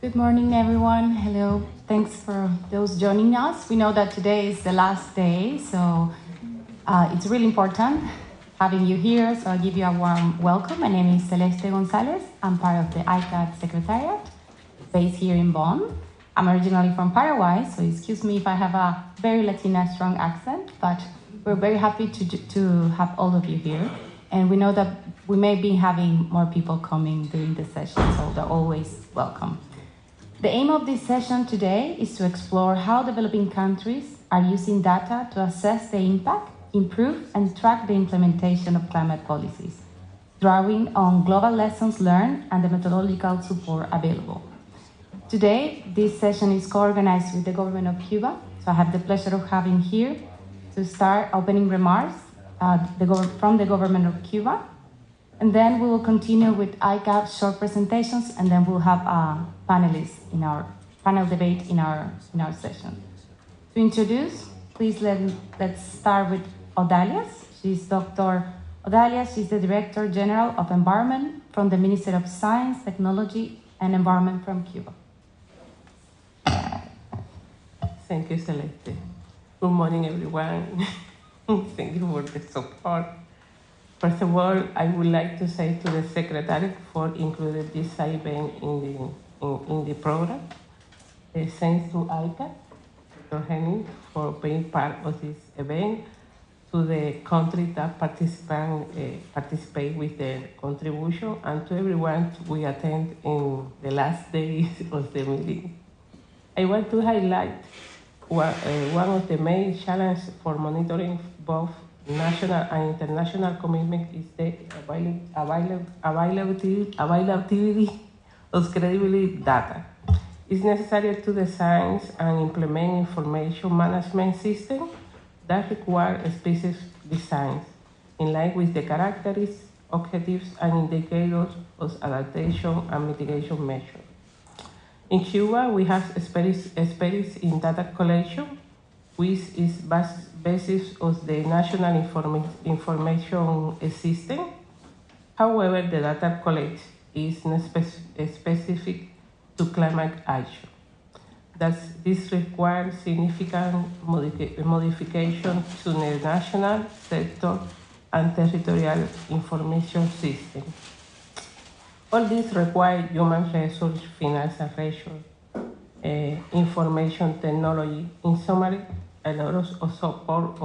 Good morning, everyone. Hello. Thanks for those joining us. We know that today is the last day, so it's really important having you here. So I'll give you a warm welcome. My name is Celeste Gonzalez. I'm part of the ICAT Secretariat based here in Bonn. I'm originally from Paraguay, so excuse me if I have a very Latina strong accent, but we're very happy to have all of you here. And we know that we may be having more people coming during the session, so they're always welcome. The aim of this session today is to explore how developing countries are using data to assess the impact, improve, and track the implementation of climate policies, drawing on global lessons learned and the methodological support available. Today, this session is co-organized with the government of Cuba, so I have the pleasure of having here to start opening remarks from the government of Cuba. And then we will continue with ICAP short presentations, and then we'll have panelists in our panel debate in our session. To introduce, please let's start with Odalias. She's Dr. Odalias. She's the Director General of Environment from the Ministry of Science, Technology, and Environment from Cuba. Thank you, Celeste. Good morning, everyone. Thank you for the support. First of all, I would like to say to the Secretary for including this event in the program. Thanks to ICAT, Dr. Henning, for being part of this event, to the country that participate with their contribution, and to everyone we attend in the last days of the meeting. I want to highlight one of the main challenges for monitoring both national and international commitment is the availability of credible data. It's necessary to design and implement information management systems that require specific designs in line with the characteristics, objectives, and indicators of adaptation and mitigation measures. In Cuba, we have experience in data collection, which is basis of the national information system. However, the data collected is not specific to climate action. Thus, this requires significant modification to the national, sector, and territorial information system. All this requires human resource, financial resource, information technology. In summary, a lot of support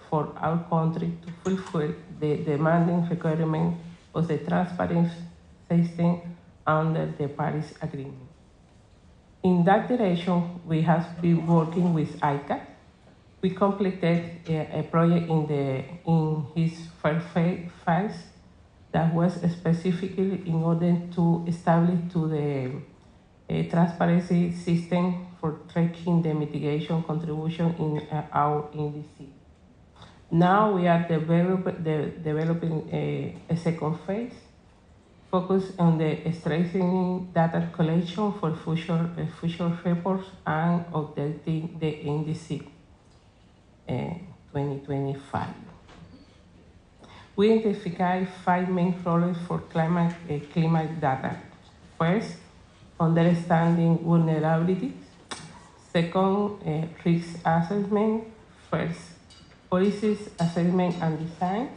for our country to fulfill the demanding requirement of the transparency system under the Paris Agreement. In that direction, we have been working with ICAT. We completed a project in his first phase that was specifically in order to establish the transparency system for tracking the mitigation contribution in our NDC. Now we are developing a second phase, focused on the strengthening data collection for future reports and updating the NDC 2025. We identify 5 main roles for climate data. First, understanding vulnerabilities. Second, risk assessment. First, policies, assessment, and designs.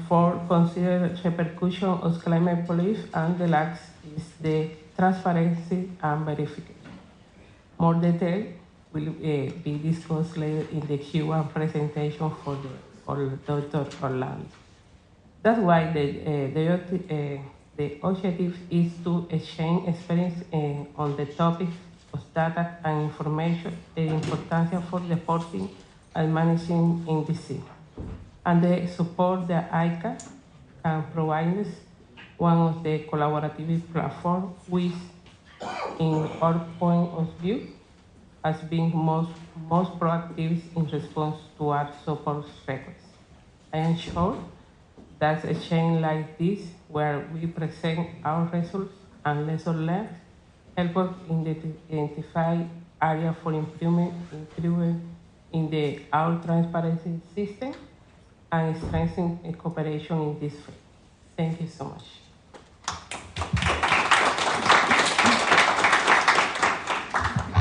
For consider repercussion of climate policy, and the last is the transparency and verification. More detail will be discussed later in the Q1 presentation for Dr. Orlando. That's why the objective is to exchange experience on the topic of data and information, the importance for reporting and managing NDC. And the support that ICAT can provide us one of the collaborative platforms which, in our point of view, has been most proactive in response to our support requests. I am sure that a chain like this, where we present our results and lessons learned, help us identify areas for improvement in our transparency system and strengthen cooperation in this field. Thank you so much.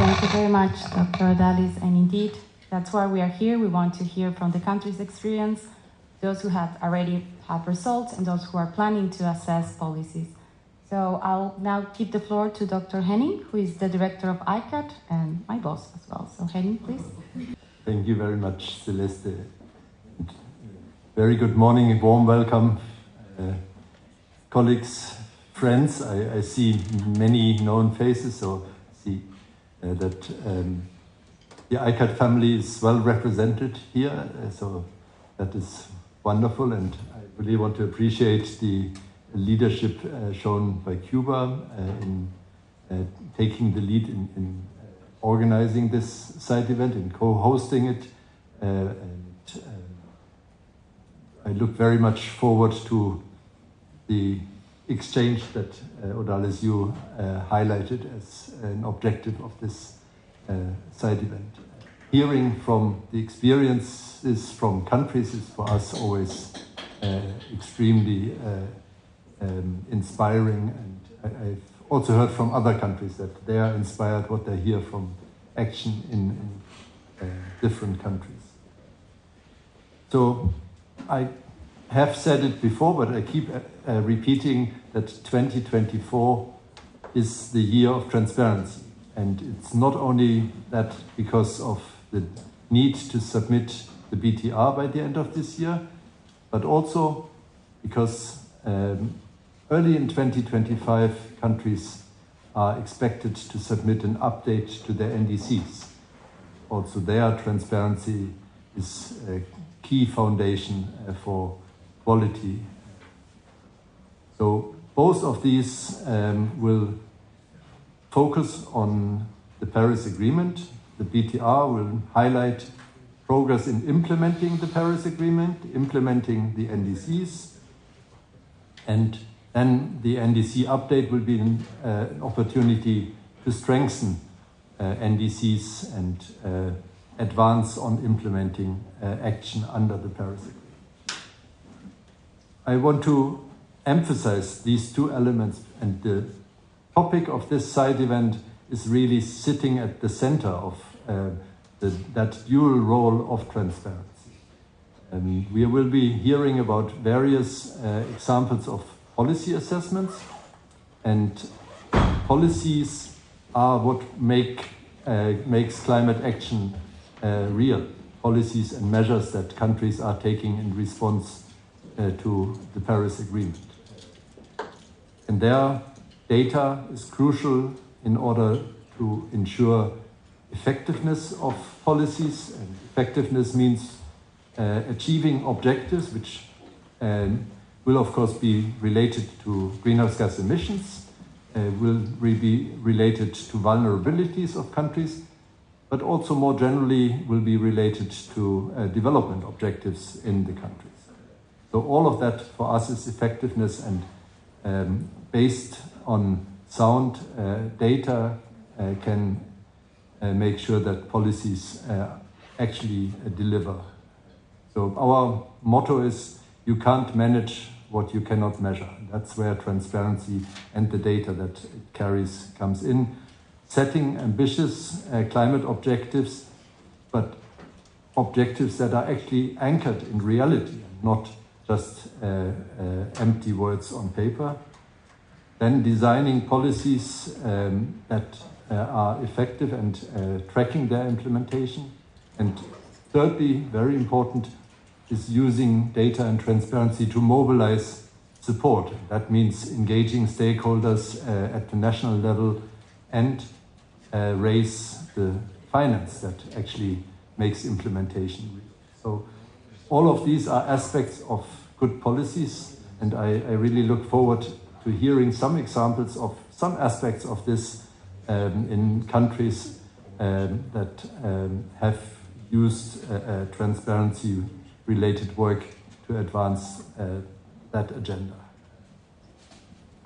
Thank you very much, Dr. Dalis. And indeed, that's why we are here. We want to hear from the country's experience, those who have already have results and those who are planning to assess policies. So I'll now give the floor to Dr. Henning, who is the director of ICAT and my boss as well. So Henning, please. Thank you very much, Celeste. Very good morning, a warm welcome, colleagues, friends. I see many known faces, so I see that the ICAT family is well represented here, so that is wonderful, and I really want to appreciate the leadership shown by Cuba in taking the lead in organizing this side event, in co-hosting it, I look very much forward to the exchange that Odalis, you highlighted as an objective of this side event. Hearing from the experiences from countries is for us always extremely inspiring, and I've also heard from other countries that they are inspired what they hear from action in different countries. So I have said it before, but I keep repeating that 2024 is the year of transparency. And it's not only that because of the need to submit the BTR by the end of this year, but also because early in 2025, countries are expected to submit an update to their NDCs. Also, their transparency is a key foundation for quality. So both of these will focus on the Paris Agreement. The BTR will highlight progress in implementing the Paris Agreement, implementing the NDCs, and then the NDC update will be an opportunity to strengthen NDCs and advance on implementing action under the Paris Agreement. I want to emphasize these two elements, and the topic of this side event is really sitting at the center of that dual role of transparency. We will be hearing about various examples of policy assessments, and policies are what makes climate action real. Policies and measures that countries are taking in response to the Paris Agreement. And their data is crucial in order to ensure effectiveness of policies. And effectiveness means achieving objectives which will of course be related to greenhouse gas emissions, will be related to vulnerabilities of countries, but also more generally will be related to development objectives in the countries. So all of that for us is effectiveness, and based on sound data can make sure that policies actually deliver. So our motto is, you can't manage what you cannot measure. That's where transparency and the data that it carries comes in. Setting ambitious climate objectives, but objectives that are actually anchored in reality, not just empty words on paper. Then designing policies that are effective and tracking their implementation. And thirdly, very important, is using data and transparency to mobilize support. That means engaging stakeholders at the national level and raise the finance that actually makes implementation real. So all of these are aspects of good policies, and I really look forward to hearing some examples of some aspects of this in countries that have used transparency-related work to advance that agenda.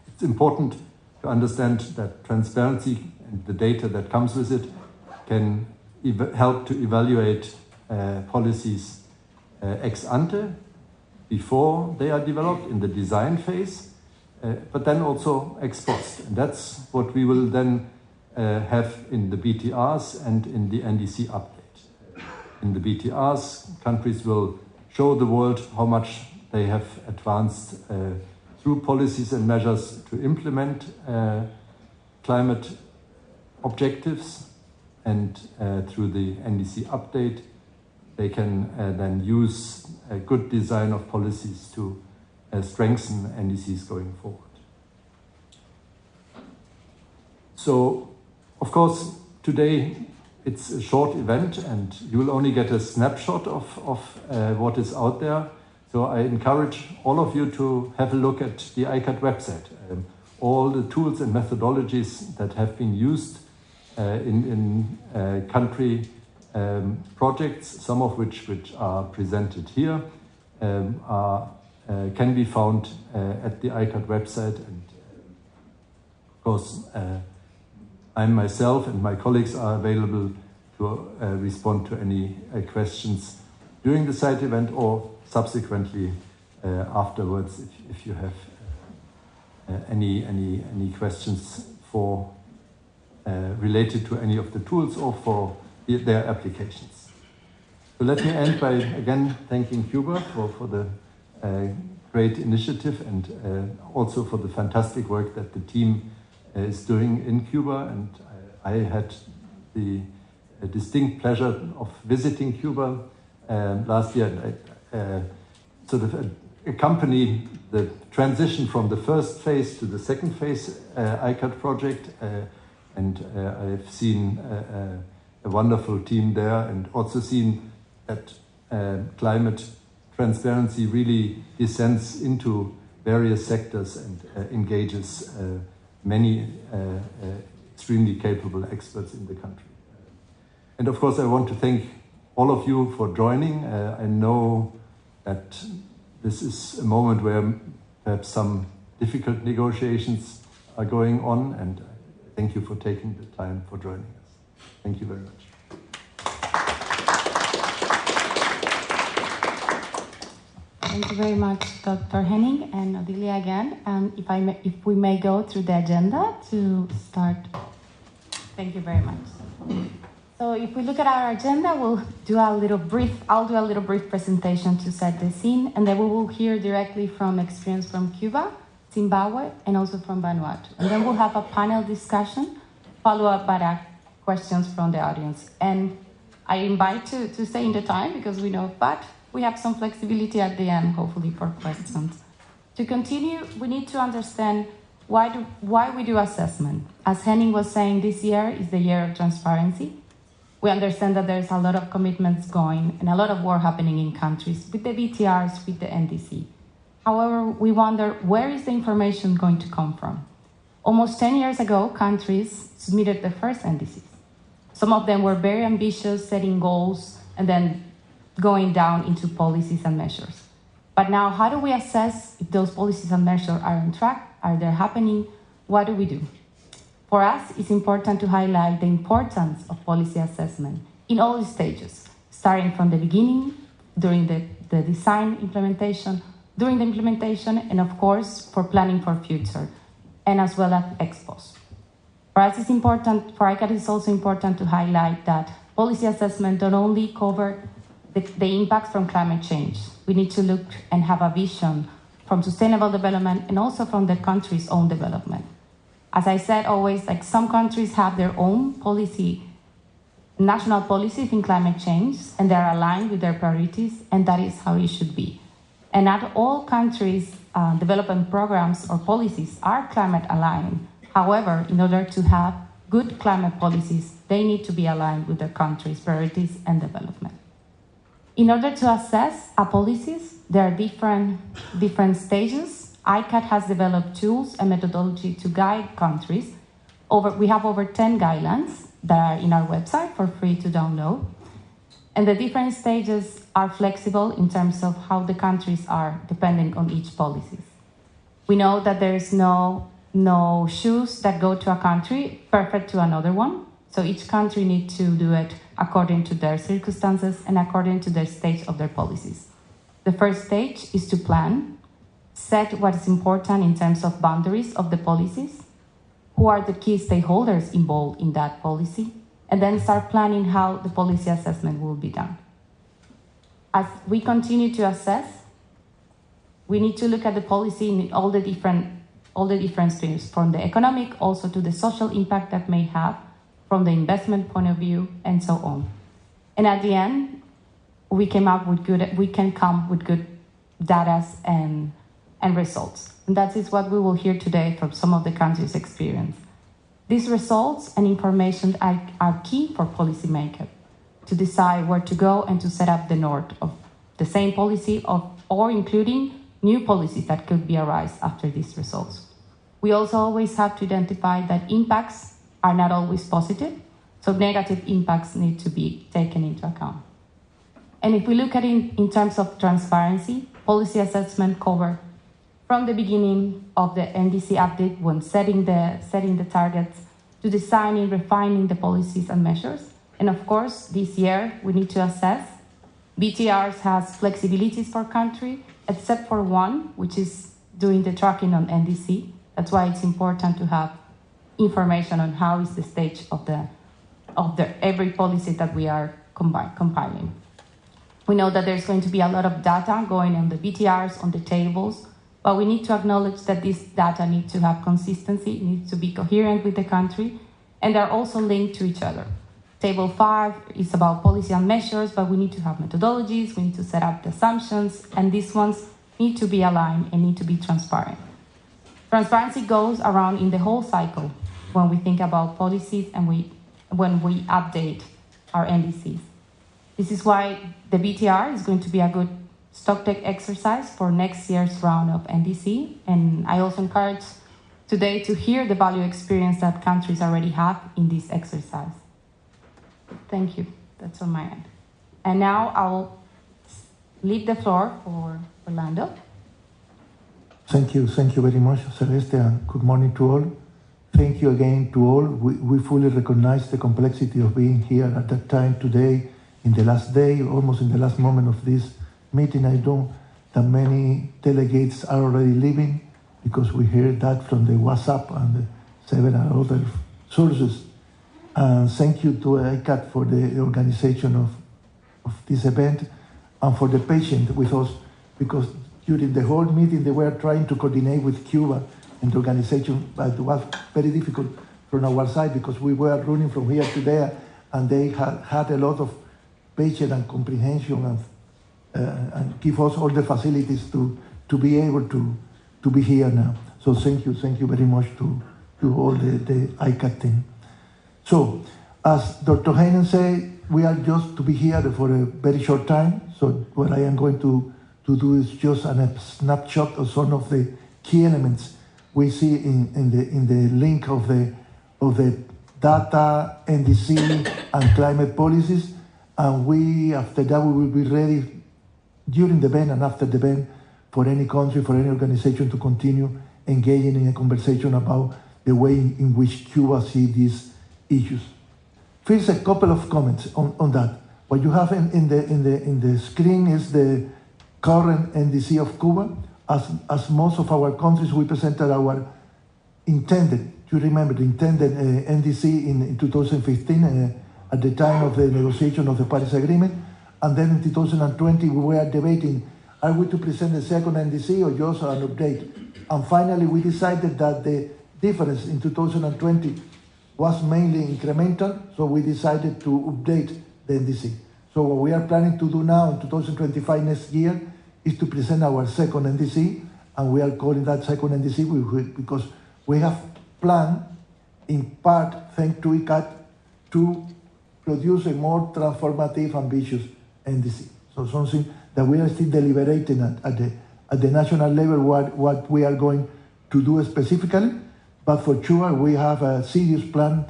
It's important to understand that transparency and the data that comes with it can help to evaluate policies ex ante, before they are developed in the design phase, but then also ex post. And that's what we will then have in the BTRs and in the NDC update. In the BTRs, countries will show the world how much they have advanced through policies and measures to implement climate objectives, and through the NDC update, they can then use a good design of policies to strengthen NDCs going forward. So, of course, today it's a short event and you will only get a snapshot of what is out there. So I encourage all of you to have a look at the ICAT website. All the tools and methodologies that have been used in country projects, some of which are presented here, can be found at the ICAT website. And of course, I myself and my colleagues are available to respond to any questions during the site event or subsequently afterwards if you have any questions for related to any of the tools or for their applications. So let me end by again thanking Cuba for the great initiative and also for the fantastic work that the team is doing in Cuba. And I had the distinct pleasure of visiting Cuba last year. And I sort of accompanied the transition from the first phase to the second phase ICAT project. And I've seen a wonderful team there, and also seen that climate transparency really descends into various sectors and engages many extremely capable experts in the country. And of course, I want to thank all of you for joining. I know that this is a moment where perhaps some difficult negotiations are going on, and thank you for taking the time for joining us. Thank you very much. Thank you very much, Dr. Henning and Odilia again. And if we may go through the agenda to start. Thank you very much. So if we look at our agenda, I'll do a little brief presentation to set the scene, and then we will hear directly from experience from Cuba, Zimbabwe, and also from Vanuatu. And then we'll have a panel discussion, followed up by questions from the audience. And I invite to stay in the time because we know, but we have some flexibility at the end, hopefully, for questions. To continue, we need to understand why we do assessment. As Henning was saying, this year is the year of transparency. We understand that there's a lot of commitments going and a lot of work happening in countries with the BTRs, with the NDC. However, we wonder, where is the information going to come from? Almost 10 years ago, countries submitted the first NDCs. Some of them were very ambitious, setting goals, and then going down into policies and measures. But now, how do we assess if those policies and measures are on track? Are they happening? What do we do? For us, it's important to highlight the importance of policy assessment in all stages, starting from the beginning, during the design implementation, during the implementation, and of course, for planning for future, and as well as ex post. For us, it's important, for ICAT, it's also important to highlight that policy assessment don't only cover the impacts from climate change. We need to look and have a vision from sustainable development and also from the country's own development. As I said, always, like some countries have their own policy, national policies in climate change, and they're aligned with their priorities, and that is how it should be. And not all countries' development programs or policies are climate aligned. However, in order to have good climate policies, they need to be aligned with their country's priorities and development. In order to assess our policies, there are different stages. ICAT has developed tools and methodology to guide countries. We have over 10 guidelines that are in our website for free to download. And the different stages are flexible in terms of how the countries are depending on each policy. We know that there is no shoes that go to a country perfect to another one. So each country needs to do it according to their circumstances and according to their stage of their policies. The first stage is to plan, set what is important in terms of boundaries of the policies, who are the key stakeholders involved in that policy, and then start planning how the policy assessment will be done. As we continue to assess, we need to look at the policy in all the different streams, from the economic also to the social impact that may have, from the investment point of view, and so on. And at the end, we can come with good data and results. And that is what we will hear today from some of the countries' experience. These results and information are key for policymakers to decide where to go and to set up the north of the same policy or including new policies that could be arise after these results. We also always have to identify that impacts are not always positive, so negative impacts need to be taken into account. And if we look at it in terms of transparency, policy assessment cover from the beginning of the NDC update when setting the targets to designing, refining the policies and measures. And of course, this year we need to assess. BTRs has flexibilities for country, except for one, which is doing the tracking on NDC. That's why it's important to have information on how is the stage of every policy that we are compiling. We know that there's going to be a lot of data going on the BTRs, on the tables, but we need to acknowledge that this data needs to have consistency, it needs to be coherent with the country, and they're also linked to each other. Table 5 is about policy and measures, but we need to have methodologies, we need to set up the assumptions, and these ones need to be aligned and need to be transparent. Transparency goes around in the whole cycle when we think about policies and when we update our NDCs. This is why the BTR is going to be a good stocktake exercise for next year's round of NDC, and I also encourage today to hear the value experience that countries already have in this exercise. Thank you. That's on my end. And now I'll leave the floor for Orlando. Thank you very much, Celeste, and good morning to all. Thank you again to all. We fully recognize the complexity of being here at that time today, in the last day, almost in the last moment of this meeting. I know that many delegates are already leaving because we heard that from the WhatsApp and several other sources. And thank you to ICAT for the organization of this event and for the patience with us, because during the whole meeting they were trying to coordinate with Cuba and the organization, but it was very difficult from our side because we were running from here to there, and they had a lot of patience and comprehension and give us all the facilities to be able to be here now. So thank you very much to all the ICAT team. So, as Dr. Heinen said, we are just to be here for a very short time. So what I am going to do is just a snapshot of some of the key elements we see in the link of the data, NDC, and climate policies. And after that, we will be ready during the event and after the event for any country, for any organization to continue engaging in a conversation about the way in which Cuba sees these issues. First, a couple of comments on that. What you have in the screen is the current NDC of Cuba. As most of our countries, we presented our intended, you remember, the intended NDC in 2015 at the time of the negotiation of the Paris Agreement. And then in 2020, we were debating, are we to present the second NDC or just an update? And finally, we decided that the difference in 2020 was mainly incremental, so we decided to update the NDC. So what we are planning to do now in 2025 next year is to present our second NDC, and we are calling that second NDC because we have planned, in part, thanks to ICAT, to produce a more transformative, ambitious NDC. So something that we are still deliberating at the national level what we are going to do specifically. But for sure, we have a serious plan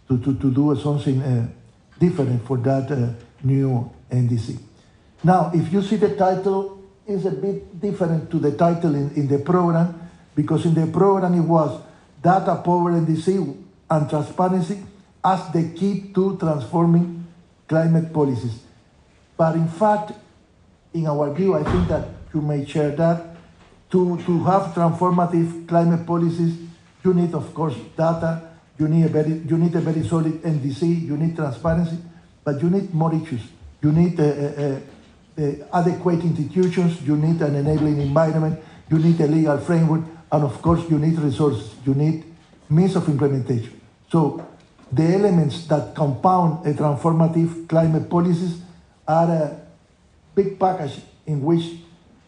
to do something different for that new NDC. Now, if you see the title, it's a bit different to the title in the program, because in the program it was Data, Power, NDC, and Transparency as the key to transforming climate policies. But in fact, in our view, I think that you may share that, to have transformative climate policies, You need, of course, data. You need a very solid NDC. You need transparency, but you need more issues. You need adequate institutions. You need an enabling environment. You need a legal framework, and of course, you need resources. You need means of implementation. So the elements that compound a transformative climate policies are a big package in which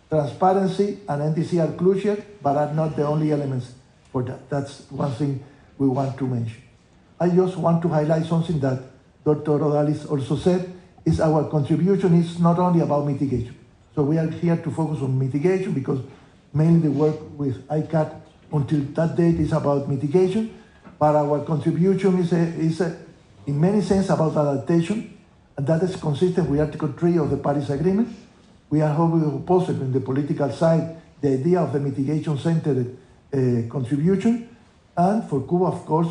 transparency and NDC are crucial, but are not the only elements for that. That's one thing we want to mention. I just want to highlight something that Dr. Odalis also said, is our contribution is not only about mitigation. So we are here to focus on mitigation because mainly the work with ICAT until that date is about mitigation, but our contribution is in many sense about adaptation, and that is consistent with Article 3 of the Paris Agreement. We are hoping to oppose on the political side the idea of the mitigation-centered contribution, and for Cuba, of course,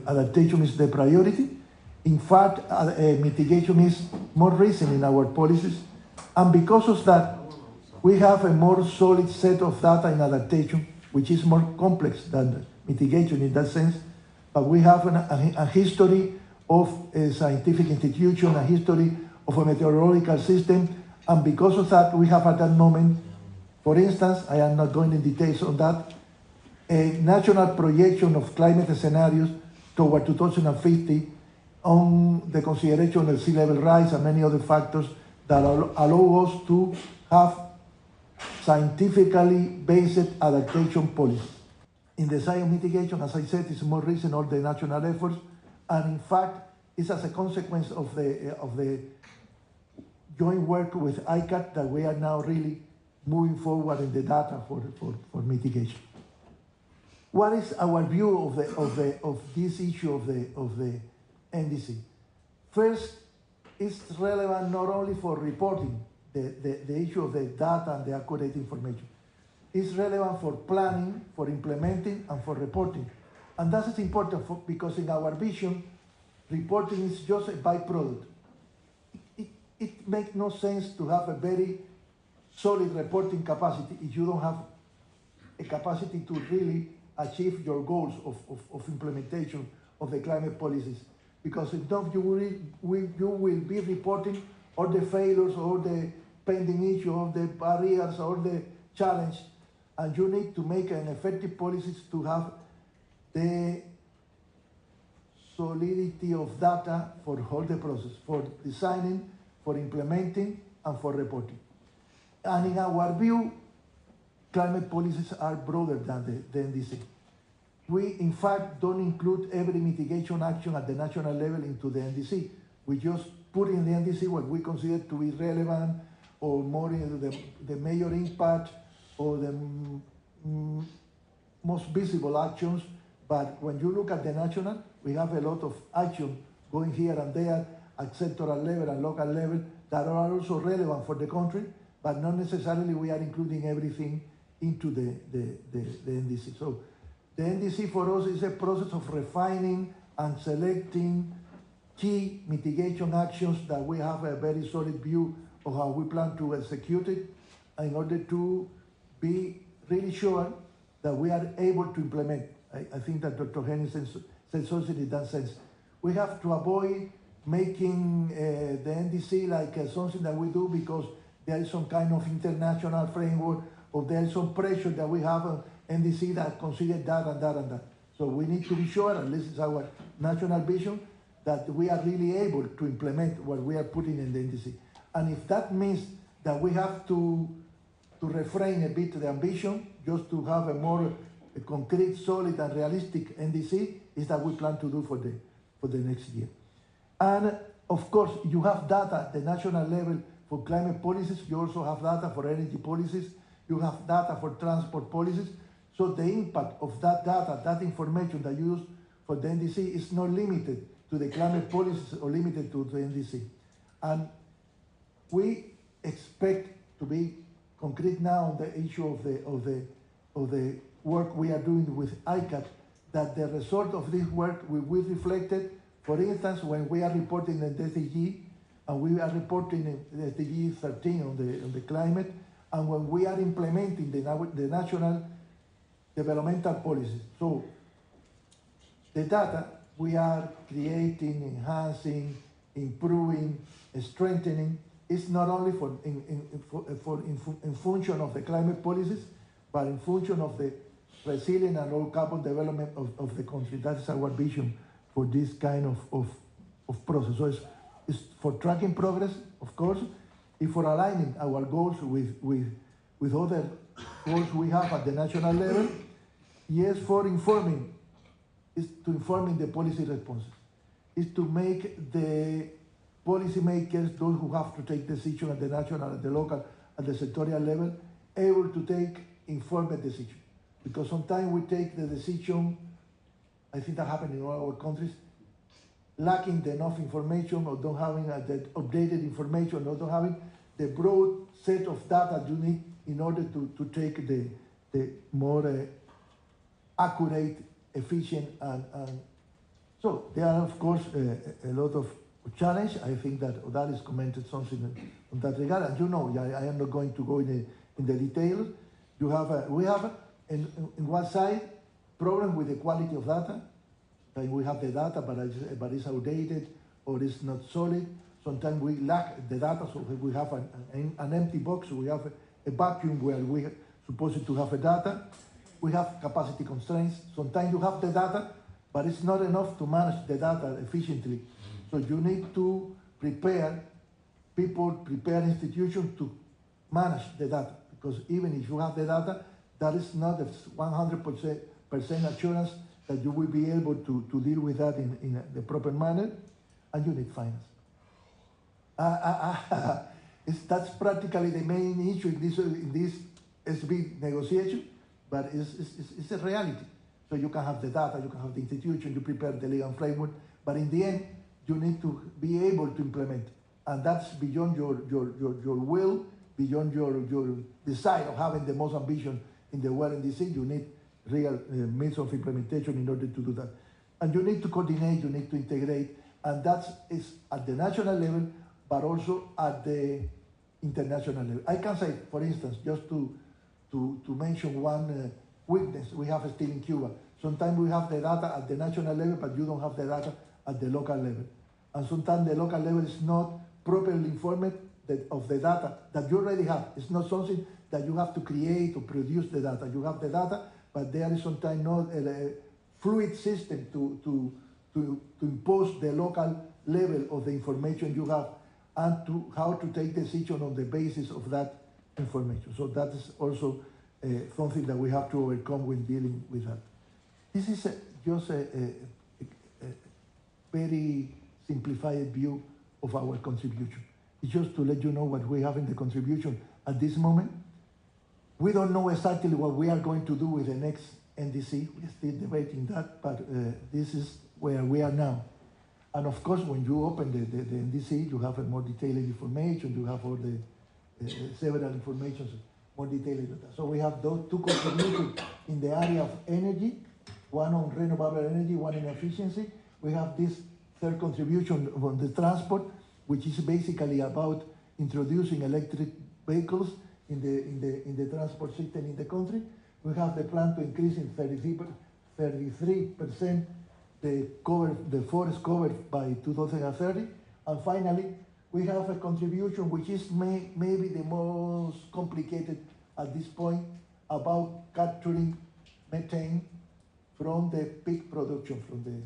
adaptation is the priority. In fact, mitigation is more recent in our policies, and because of that, we have a more solid set of data in adaptation, which is more complex than mitigation in that sense, but we have a history of a scientific institution, a history of a meteorological system, and because of that, we have at that moment, for instance, I am not going in details on that, a national projection of climate scenarios toward 2050 on the consideration of sea level rise and many other factors that allow us to have scientifically based adaptation policy. In the side of mitigation, as I said, it's more recent, all the national efforts, and in fact, it's as a consequence of the joint work with ICAT that we are now really moving forward in the data for mitigation. What is our view of this issue of the NDC? First, it's relevant not only for reporting the issue of the data and the accurate information. It's relevant for planning, for implementing, and for reporting. And that is important because in our vision, reporting is just a byproduct. It makes no sense to have a very solid reporting capacity if you don't have a capacity to really achieve your goals of implementation of the climate policies. Because if not, you will be reporting all the failures, all the pending issues, all the barriers, all the challenge, and you need to make an effective policies to have the solidity of data for all the process, for designing, for implementing, and for reporting. And in our view, climate policies are broader than the NDC. We, in fact, don't include every mitigation action at the national level into the NDC. We just put in the NDC what we consider to be relevant or more in the major impact or the most visible actions. But when you look at the national, we have a lot of action going here and there at sectoral level and local level that are also relevant for the country, but not necessarily we are including everything into the NDC. So the NDC for us is a process of refining and selecting key mitigation actions that we have a very solid view of how we plan to execute it in order to be really sure that we are able to implement. I think that Dr. Henning said something in that sense. We have to avoid making the NDC like something that we do because there is some kind of international framework or there is some pressure that we have on NDC that consider that and that and that. So we need to be sure, and this is our national vision, that we are really able to implement what we are putting in the NDC. And if that means that we have to refrain a bit the ambition, just to have a more concrete, solid, and realistic NDC, is that we plan to do for the next year. And of course, you have data at the national level for climate policies. You also have data for energy policies. You have data for transport policies. So the impact of that data, that information that you use for the NDC is not limited to the climate policies or limited to the NDC. And we expect to be concrete now on the issue of the work we are doing with ICAT, that the result of this work will be reflected, for instance, when we are reporting the SDG, and we are reporting the SDG 13 on the climate, and when we are implementing the national developmental policies. So the data we are creating, enhancing, improving, strengthening is not only in function of the climate policies, but in function of the resilient and low carbon development of the country. That is our vision for this kind of process. So it's for tracking progress, of course, it's for aligning our goals with other goals we have at the national level. Yes, for informing, is to informing the policy responses, is to make the policymakers, those who have to take decisions at the national, at the local, at the sectorial level, able to take informed decisions. Because sometimes we take the decision, I think that happens in all our countries, lacking enough information or don't having the updated information or don't having the broad set of data you need in order to take the more accurate, efficient, and so there are of course a lot of challenge. I think that Odalis commented something on that regard, and you know, I am not going to go in the details. We have in one side problem with the quality of data. We have the data, but it's outdated or it's not solid. Sometimes we lack the data, so we have an empty box. We have a vacuum where we are supposed to have a data. We have capacity constraints. Sometimes you have the data, but it's not enough to manage the data efficiently. So you need to prepare people, prepare institutions to manage the data. Because even if you have the data, that is not a 100% assurance that you will be able to deal with that in the proper manner, and you need finance. That's practically the main issue in this SB negotiation, but it's a reality. So you can have the data, you can have the institution, you prepare the legal framework, but in the end, you need to be able to implement. And that's beyond your will, beyond your desire of having the most ambition in the world in this thing. You need real means of implementation in order to do that. And you need to coordinate, you need to integrate, and that is at the national level, but also at the international level. I can say, for instance, just to mention one weakness we have still in Cuba. Sometimes we have the data at the national level, but you don't have the data at the local level. And sometimes the local level is not properly informed of the data that you already have. It's not something that you have to create or produce the data. You have the data, but there is sometimes not a fluid system to impose the local level of the information you have and to how to take decision on the basis of that information. So that is also something that we have to overcome when dealing with that. This is just a very simplified view of our contribution. It's just to let you know what we have in the contribution at this moment. We don't know exactly what we are going to do with the next NDC. We're still debating that, but this is where we are now. And of course, when you open the NDC, you have a more detailed information, you have all the several information, more detailed data. So we have those two contributions in the area of energy, one on renewable energy, one in efficiency. We have this third contribution on the transport, which is basically about introducing electric vehicles in the transport system in the country. We have the plan to increase in 33% the forest cover by 2030. And finally, we have a contribution which is maybe the most complicated at this point about capturing methane from the pig production from the.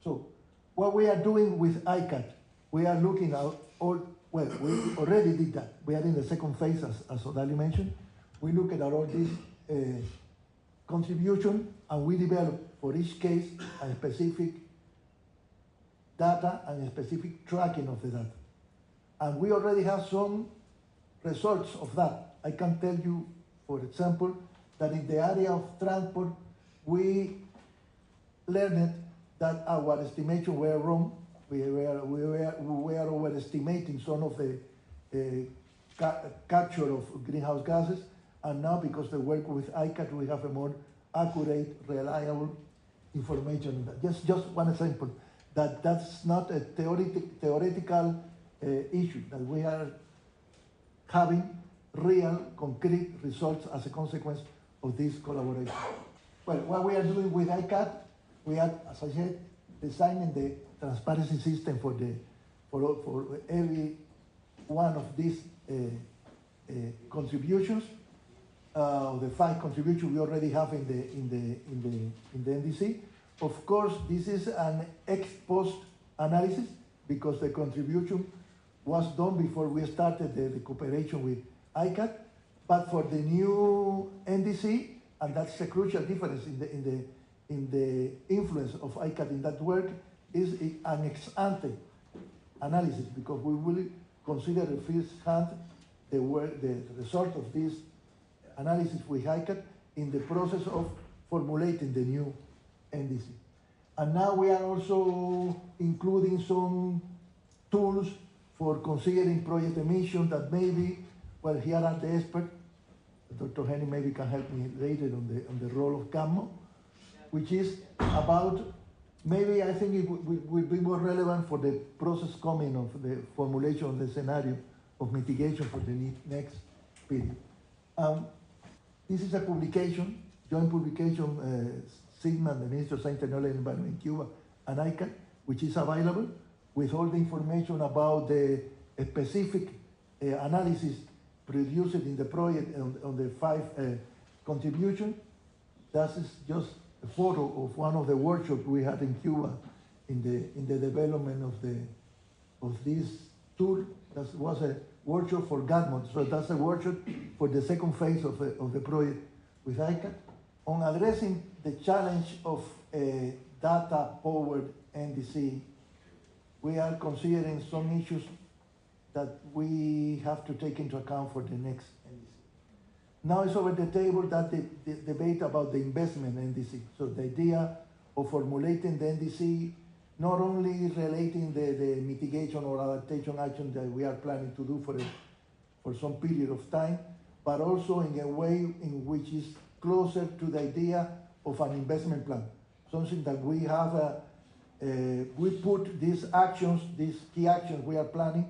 So what we are doing with ICAT, we are looking at all, well, we already did that. We are in the second phase, as Odali mentioned. We look at all this contribution, and we develop for each case a specific data and a specific tracking of the data. And we already have some results of that. I can tell you, for example, that in the area of transport, we learned that our estimation were wrong. We were overestimating some of the capture of greenhouse gases, and now because the work with ICAT, we have a more accurate, reliable information. Just one example, that's not a theoretical issue, that we are having real, concrete results as a consequence of this collaboration. Well, what we are doing with ICAT, we are, as I said, designing the transparency system for every one of these contributions. The 5 contributions we already have in the NDC. Of course, this is an ex post analysis because the contribution was done before we started the cooperation with ICAT. But for the new NDC, and that's a crucial difference in the influence of ICAT in that work, is an ex ante analysis, because we will consider the first hand the result of this analysis with ICAT in the process of formulating the new NDC. And now we are also including some tools for considering project emission that maybe, well, here are the experts. Dr. Henning maybe can help me later on the role of GAMMO, which is about, maybe I think it will be more relevant for the process coming of the formulation of the scenario of mitigation for the next period. This is a publication, joint publication, SIGMA, the Ministry of Science, Technology and Environment in Cuba, and ICAT, which is available with all the information about the specific analysis produced in the project on the 5 contributions. That is just a photo of one of the workshops we had in Cuba in the development of this tool. That was a workshop for GATMO, so that's a workshop for the second phase of the project with ICAT on addressing the challenge of a data-powered NDC. We are considering some issues that we have to take into account for the next NDC. Now it's over the table that the debate about the investment NDC. So the idea of formulating the NDC, not only relating the mitigation or adaptation action that we are planning to do for some period of time, but also in a way in which is closer to the idea of an investment plan. Something that we have, we put these actions, these key actions we are planning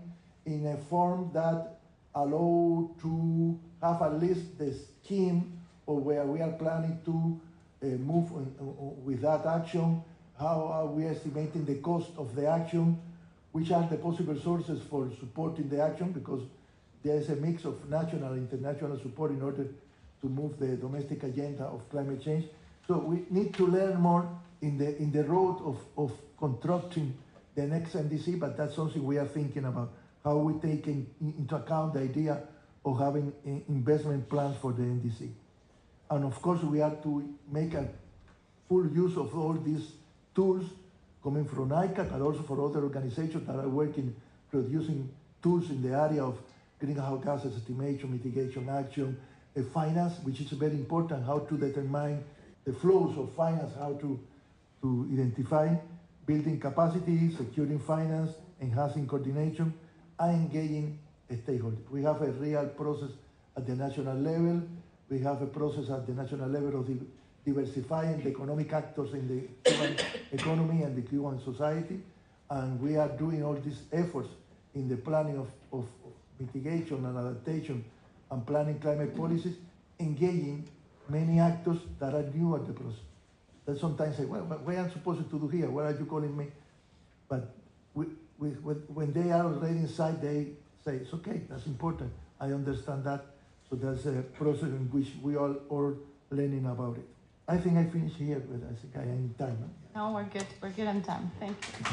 in a form that allow to have at least the scheme of where we are planning to move with that action, how are we estimating the cost of the action, which are the possible sources for supporting the action, because there is a mix of national and international support in order to move the domestic agenda of climate change. So we need to learn more in the road of constructing the next NDC, but that's something we are thinking about, how we take into account the idea of having investment plans for the NDC. And of course, we have to make a full use of all these tools coming from ICAT, but also for other organizations that are working, producing tools in the area of greenhouse gas estimation, mitigation action, finance, which is very important, how to determine the flows of finance, how to identify, building capacity, securing finance, enhancing coordination, and engaging stakeholders. We have a real process at the national level. We have a process at the national level of diversifying the economic actors in the Cuban economy and the Cuban society. And we are doing all these efforts in the planning of mitigation and adaptation and planning climate policies, engaging many actors that are new at the process. That sometimes say, well, what am I supposed to do here? What are you calling me? But when they are already inside, they say, it's okay, that's important. I understand that. So that's a process in which we are all learning about it. I think I finished here, but I think I am in time. No, we're good. We're good on time. Thank you.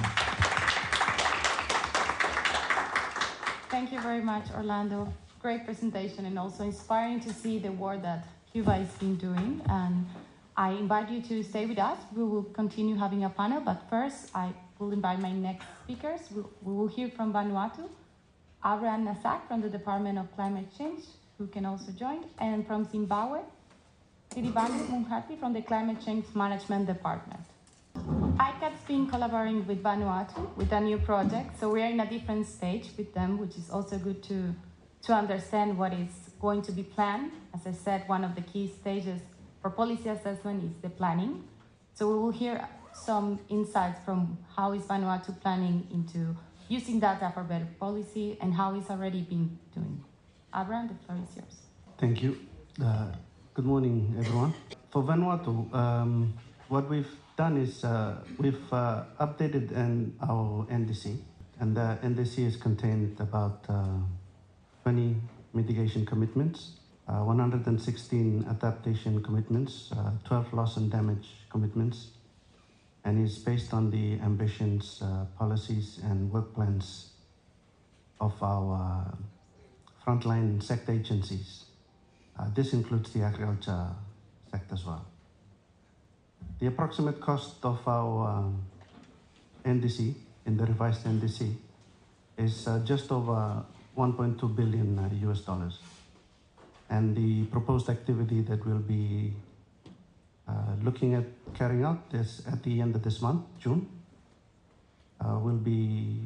Thank you very much, Orlando. Great presentation, and also inspiring to see the work that Cuba has been doing. And I invite you to stay with us. We will continue having a panel, but first I will invite my next speakers. We will hear from Vanuatu, Abraham Nasak from the Department of Climate Change, who can also join, and from Zimbabwe, Siribani Munhati from the Climate Change Management Department. ICAT's been collaborating with Vanuatu with a new project, so we are in a different stage with them, which is also good to understand what is going to be planned. As I said, one of the key stages for policy assessment is the planning. So we will hear some insights from how is Vanuatu planning into using data for better policy and how it's already been doing. Abraham, the floor is yours. Thank you. Good morning, everyone. For Vanuatu, what we've done is we've updated our NDC, and the NDC is contained about 20 mitigation commitments, 116 adaptation commitments, 12 loss and damage commitments, and is based on the ambitions, policies, and work plans of our frontline sector agencies. This includes the agriculture sector as well. The approximate cost of our NDC, in the revised NDC, is just over 1.2 billion US dollars. And the proposed activity that we'll be looking at carrying out is at the end of this month, June. We'll be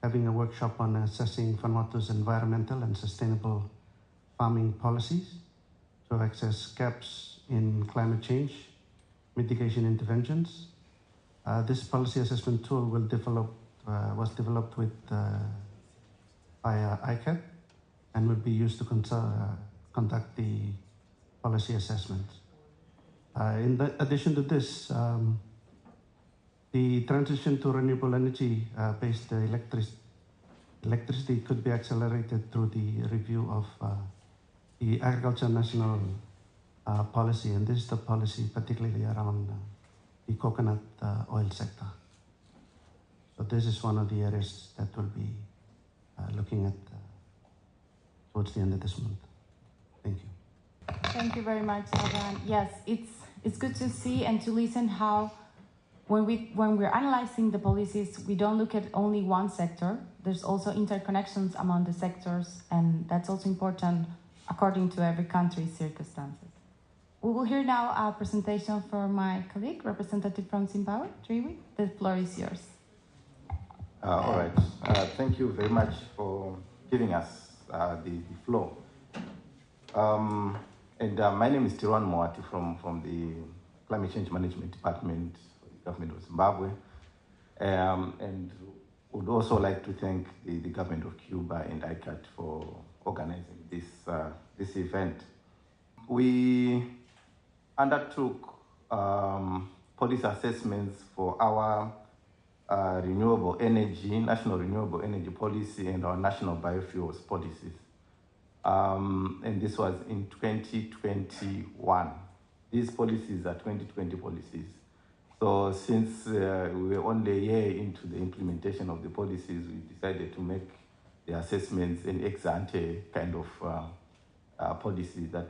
having a workshop on assessing Vanuatu's environmental and sustainable farming policies to access gaps in climate change mitigation interventions. This policy assessment tool was developed by ICAT and will be used to conduct the policy assessments. In addition to this, the transition to renewable energy-based electricity could be accelerated through the review of the Agriculture National Policy, and this is the policy particularly around the coconut oil sector. So this is one of the areas that we'll be looking at towards the end of this month. Thank you. Thank you very much, Abraham. Yes, it's good to see and to listen how when we're analyzing the policies, we don't look at only one sector. There's also interconnections among the sectors, and that's also important according to every country's circumstances. We will hear now a presentation from my colleague, representative from Zimbabwe, Triwi. The floor is yours. All right. Thank you very much for giving us the floor. My name is Tiruan Moati from the Climate Change Management Department of the Government of Zimbabwe. And would also like to thank the Government of Cuba and ICAT for organizing this event. We undertook policy assessments for our renewable energy, national renewable energy policy, and our national biofuels policies. And this was in 2021. These policies are 2020 policies. So since we were only a year into the implementation of the policies, we decided to make the assessments an ex-ante kind of policy, that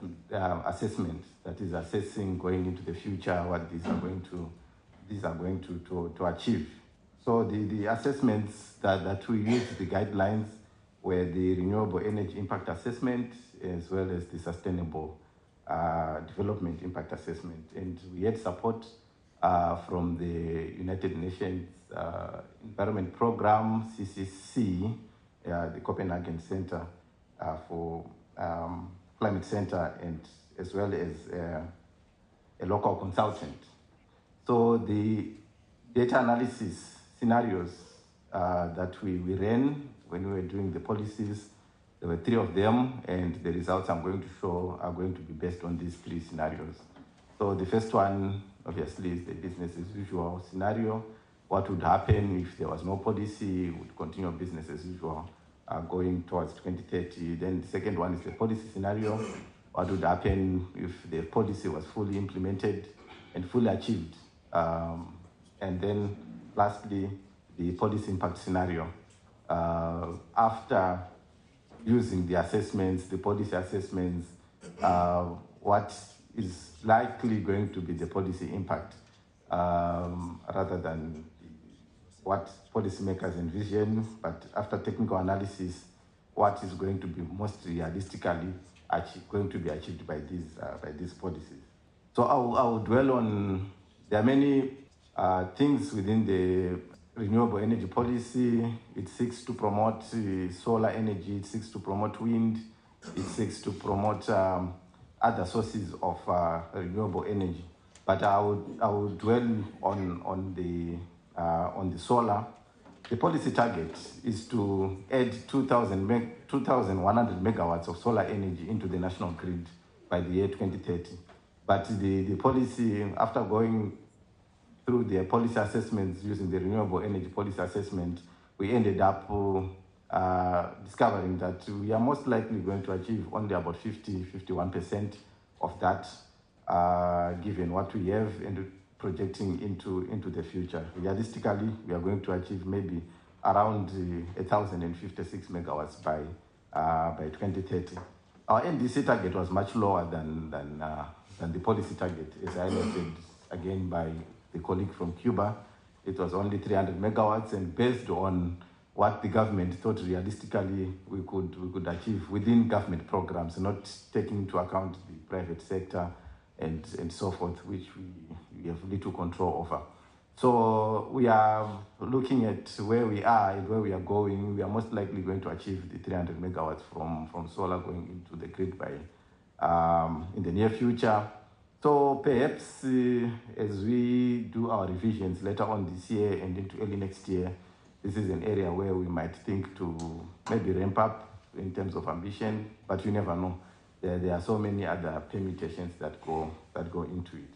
assessment that is assessing going into the future what these are going to achieve. So the assessments that we used, the guidelines, were the renewable energy impact assessment as well as the sustainable development impact assessment. And we had support from the United Nations Environment Program, CCC, the Copenhagen Center for Climate Center, and as well as a local consultant. So the data analysis scenarios that we ran when we were doing the policies, there were 3 of them, and the results I'm going to show are going to be based on these 3 scenarios. So the first one, obviously, is the business as usual scenario. What would happen if there was no policy? Would continue business as usual going towards 2030. Then the second one is the policy scenario. What would happen if the policy was fully implemented and fully achieved? And then lastly, the policy impact scenario. After using the assessments, the policy assessments, what is likely going to be the policy impact rather than what policymakers envision, but after technical analysis, what is going to be most realistically going to be achieved by these policies. So I will dwell on, there are many things within the renewable energy policy. It seeks to promote solar energy, it seeks to promote wind, it seeks to promote other sources of renewable energy. But I would dwell on the solar. The policy target is to add 2,100 megawatts of solar energy into the national grid by the year 2030. But the policy, after going through the policy assessments using the renewable energy policy assessment, we ended up discovering that we are most likely going to achieve only about 51% of that, given what we have and projecting into the future. Realistically, we are going to achieve maybe around 1,056 megawatts by 2030. Our NDC target was much lower than the policy target, as highlighted again by the colleague from Cuba. It was only 300 megawatts, and based on what the government thought realistically we could achieve within government programs, not taking into account the private sector and so forth, which we have little control over. So we are looking at where we are and where we are going. We are most likely going to achieve the 300 megawatts from solar going into the grid by in the near future. So perhaps as we do our revisions later on this year and into early next year, this is an area where we might think to maybe ramp up in terms of ambition, but you never know. There are so many other permutations that go into it.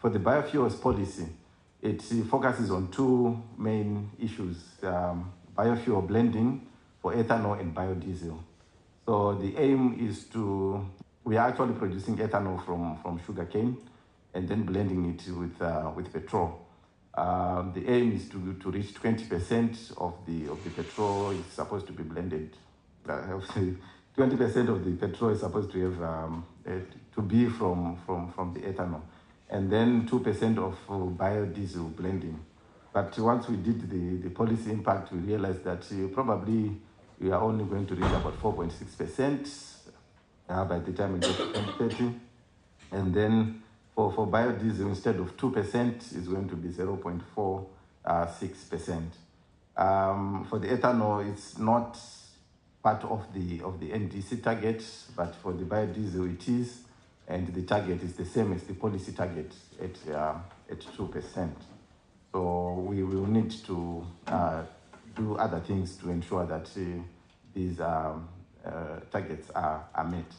For the biofuels policy, it focuses on two main issues, biofuel blending for ethanol and biodiesel. So the aim is we are actually producing ethanol from sugarcane and then blending it with petrol. The aim is to reach 20% of the petrol is supposed to be blended. 20% of the petrol is supposed to have to be from the ethanol, and then 2% of biodiesel blending. But once we did the policy impact, we realized that probably we are only going to reach about 4.6% by the time we get to 2030, and then for biodiesel, instead of 2%, is going to be 0.46%. For the ethanol, it's not part of the NDC target, but for the biodiesel it is, and the target is the same as the policy target at 2%. So we will need to do other things to ensure that these targets are met.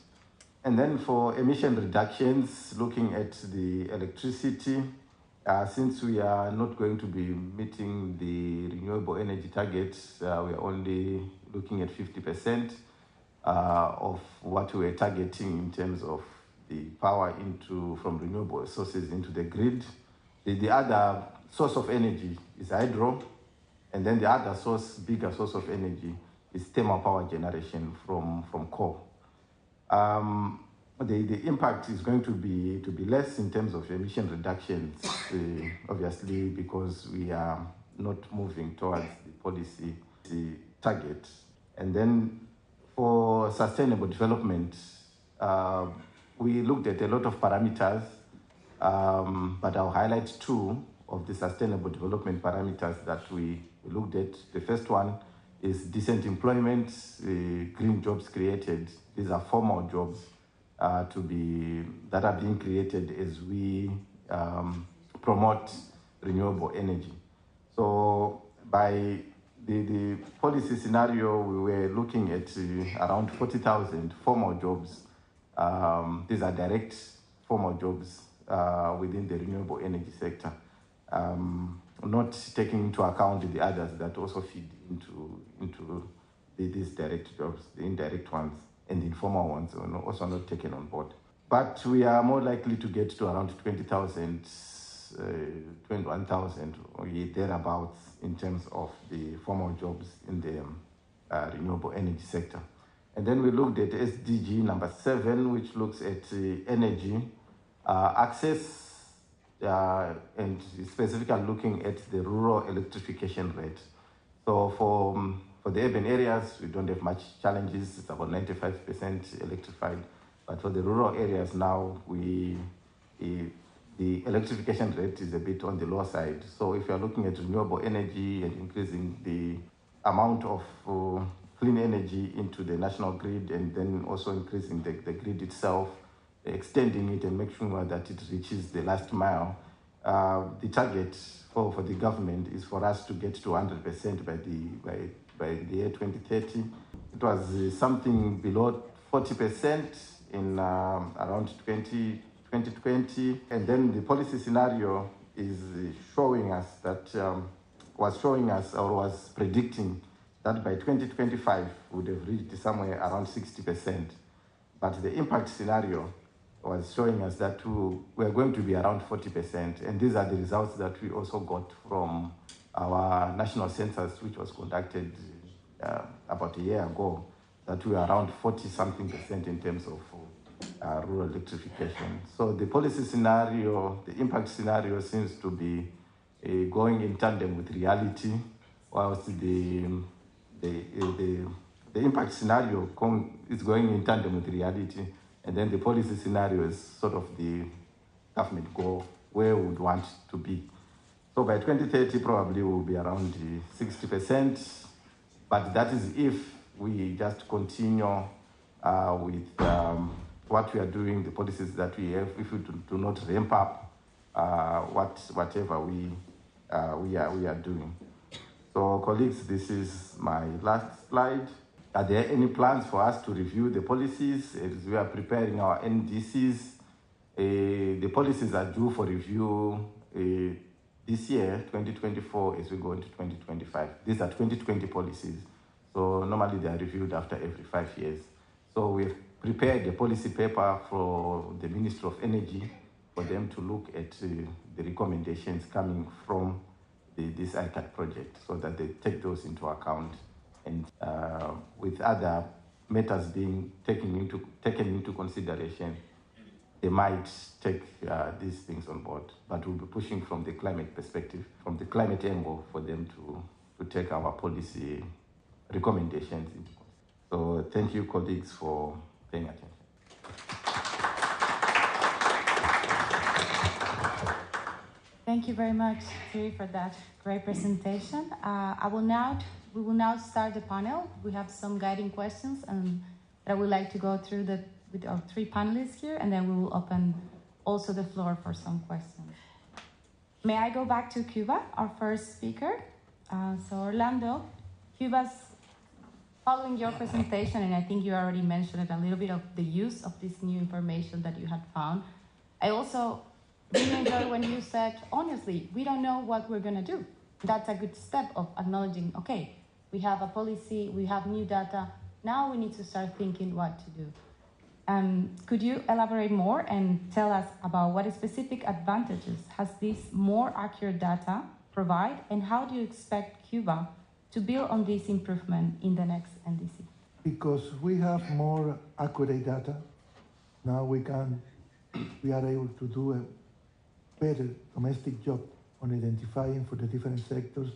And then for emission reductions, looking at the electricity, since we are not going to be meeting the renewable energy targets, we are only looking at 50% of what we are targeting in terms of the power from renewable sources into the grid. The other source of energy is hydro, and then the other bigger source of energy is thermal power generation from coal. The impact is going to be less in terms of emission reductions, obviously, because we are not moving towards the policy target. And then for sustainable development, we looked at a lot of parameters, but I'll highlight two of the sustainable development parameters that we looked at. The first one is decent employment, green jobs created. These are formal jobs that are being created as we promote renewable energy. So by the policy scenario, we were looking at around 40,000 formal jobs. These are direct formal jobs within the renewable energy sector, not taking into account the others that also feed into these direct jobs, the indirect ones, and the informal ones are also not taken on board. But we are more likely to get to around 20,000, 21,000, or thereabouts in terms of the formal jobs in the renewable energy sector. And then we looked at SDG number 7, which looks at energy access, and specifically looking at the rural electrification rate. So for the urban areas, we don't have much challenges. It's about 95% electrified. But for the rural areas now, the electrification rate is a bit on the low side. So if you're looking at renewable energy and increasing the amount of clean energy into the national grid, and then also increasing the grid itself, extending it and making sure that it reaches the last mile, the target for the government is for us to get to 100% by the year 2030. It was something below 40% in around 2020, and then the policy scenario is showing us that was predicting that by 2025 we would have reached somewhere around 60%. But the impact scenario was showing us that we are going to be around 40%. And these are the results that we also got from our national census, which was conducted about a year ago, that we are around 40-something% in terms of rural electrification. So the policy scenario, the impact scenario seems to be going in tandem with reality, whilst the impact scenario is going in tandem with reality, and then the policy scenario is sort of the government goal where we would want to be. So by 2030, probably we'll be around 60%, but that is if we just continue with what we are doing, the policies that we have, if we do not ramp up whatever we are doing. So colleagues, this is my last slide. Are there any plans for us to review the policies as we are preparing our NDCs? The policies are due for review this year, 2024, as we go into 2025. These are 2020 policies. So normally they are reviewed after every 5 years. So we've prepared a policy paper for the Ministry of Energy for them to look at the recommendations coming from this ICAT project, so that they take those into account, and with other matters being taken into consideration, they might take these things on board. But we'll be pushing from the climate perspective, from the climate angle, for them to take our policy recommendations into consideration. So thank you, colleagues, for paying attention. Thank you very much, Thierry, for that great presentation. We will now start the panel. We have some guiding questions, and I would like to go through with our three panelists here, and then we will open also the floor for some questions. May I go back to Cuba, our first speaker? So Orlando, Cuba's following your presentation, and I think you already mentioned it, a little bit of the use of this new information that you had found. I also really enjoyed when you said, honestly, we don't know what we're going to do. That's a good step of acknowledging, okay, we have a policy, we have new data, now we need to start thinking what to do. Could you elaborate more and tell us about what specific advantages has this more accurate data provide, and how do you expect Cuba to build on this improvement in the next NDC? Because we have more accurate data, now we are able to do a better domestic job on identifying for the different sectors,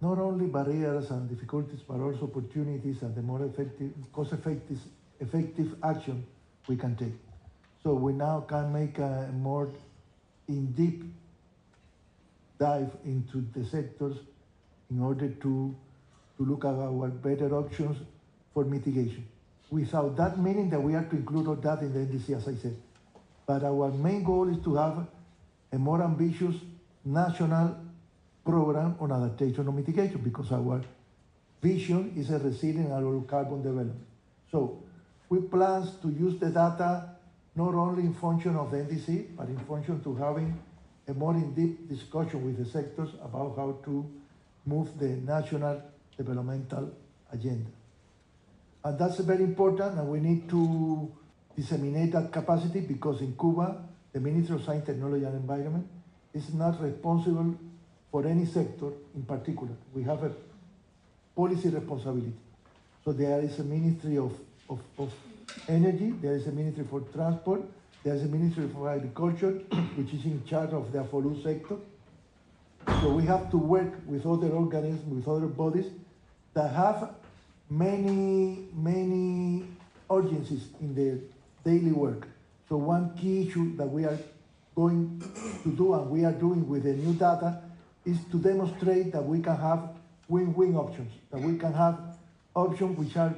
not only barriers and difficulties, but also opportunities and the more effective, cost-effective action we can take. So we now can make a more in-deep dive into the sectors in order to look at our better options for mitigation. Without that meaning that we have to include all that in the NDC, as I said. But our main goal is to have a more ambitious national program on adaptation or mitigation, because our vision is a resilient and low carbon development. So we plan to use the data not only in function of the NDC, but in function to having a more in-depth discussion with the sectors about how to move the national developmental agenda. And that's very important, and we need to disseminate that capacity, because in Cuba, the Ministry of Science, Technology and Environment is not responsible for any sector in particular. We have a policy responsibility. So there is a Ministry of Energy, there is a Ministry for Transport, there is a Ministry for Agriculture, which is in charge of the AFOLU sector. So we have to work with other organisms, with other bodies that have many urgencies in their daily work. So one key issue that we are going to do, and we are doing with the new data, is to demonstrate that we can have win-win options, that we can have options which are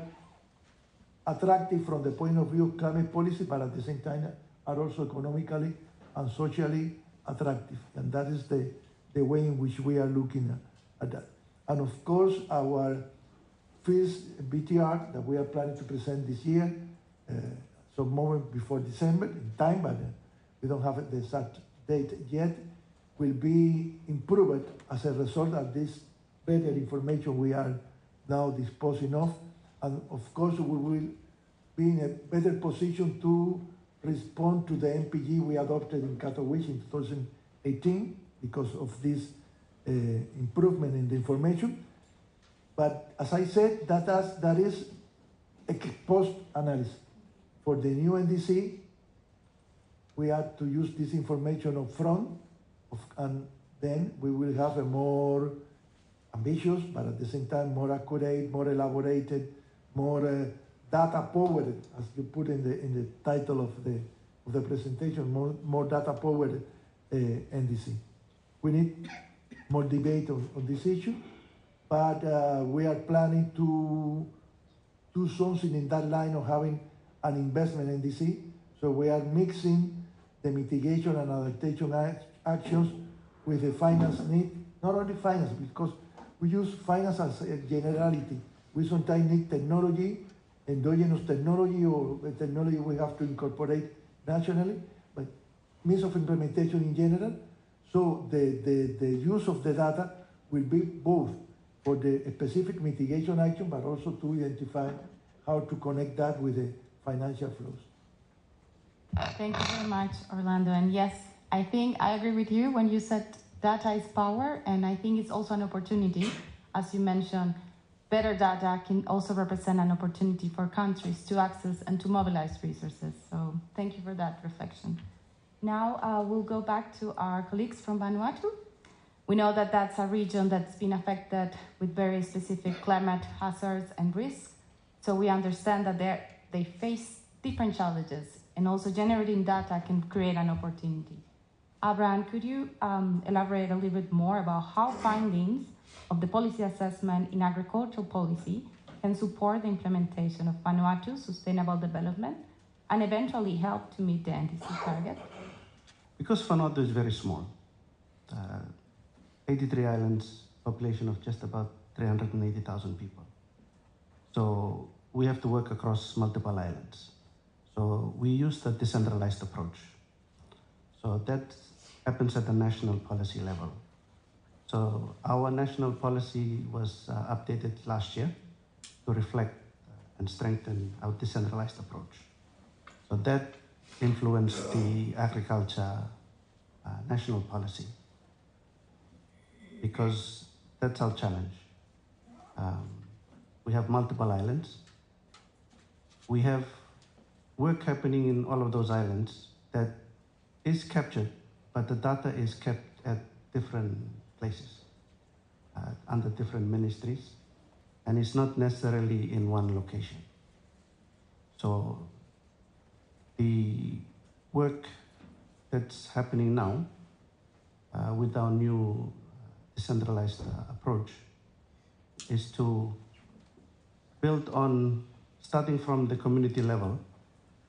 attractive from the point of view of climate policy, but at the same time are also economically and socially attractive. And that is the way in which we are looking at that. And of course, our first BTR that we are planning to present this year, some moment before December in time, but we don't have the exact date yet, will be improved as a result of this better information we are now disposing of. And of course, we will be in a better position to respond to the MPG we adopted in Katowice in 2018 because of this improvement in the information. But as I said, that is a post analysis. For the new NDC, we have to use this information up front, and then we will have a more ambitious, but at the same time more accurate, more elaborated, more data-powered, as you put in the title of the presentation, more data-powered NDC. We need more debate on this issue, but we are planning to do something in that line of having an investment NDC. So we are mixing the mitigation and adaptation actions with the finance need, not only finance, because we use finance as a generality. We sometimes need technology, endogenous technology, or a technology we have to incorporate nationally, but means of implementation in general. So the use of the data will be both for the specific mitigation action, but also to identify how to connect that with the financial flows. Thank you very much, Orlando. And yes, I think I agree with you when you said data is power, and I think it's also an opportunity. As you mentioned, better data can also represent an opportunity for countries to access and to mobilize resources. So thank you for that reflection. Now we'll go back to our colleagues from Vanuatu. We know that that's a region that's been affected with very specific climate hazards and risks. So we understand that they face different challenges, and also generating data can create an opportunity. Abraham, could you elaborate a little bit more about how findings of the policy assessment in agricultural policy can support the implementation of Vanuatu's sustainable development and eventually help to meet the NDC target? Because Vanuatu is very small, 83 islands, population of just about 380,000 people. So we have to work across multiple islands. So we use the decentralized approach. So that happens at the national policy level. So our national policy was updated last year to reflect and strengthen our decentralized approach. So that influenced the agriculture national policy, because that's our challenge. We have multiple islands. We have work happening in all of those islands that is captured, but the data is kept at different places, under different ministries, and it's not necessarily in one location. So the work that's happening now with our new decentralized approach is to build on, starting from the community level,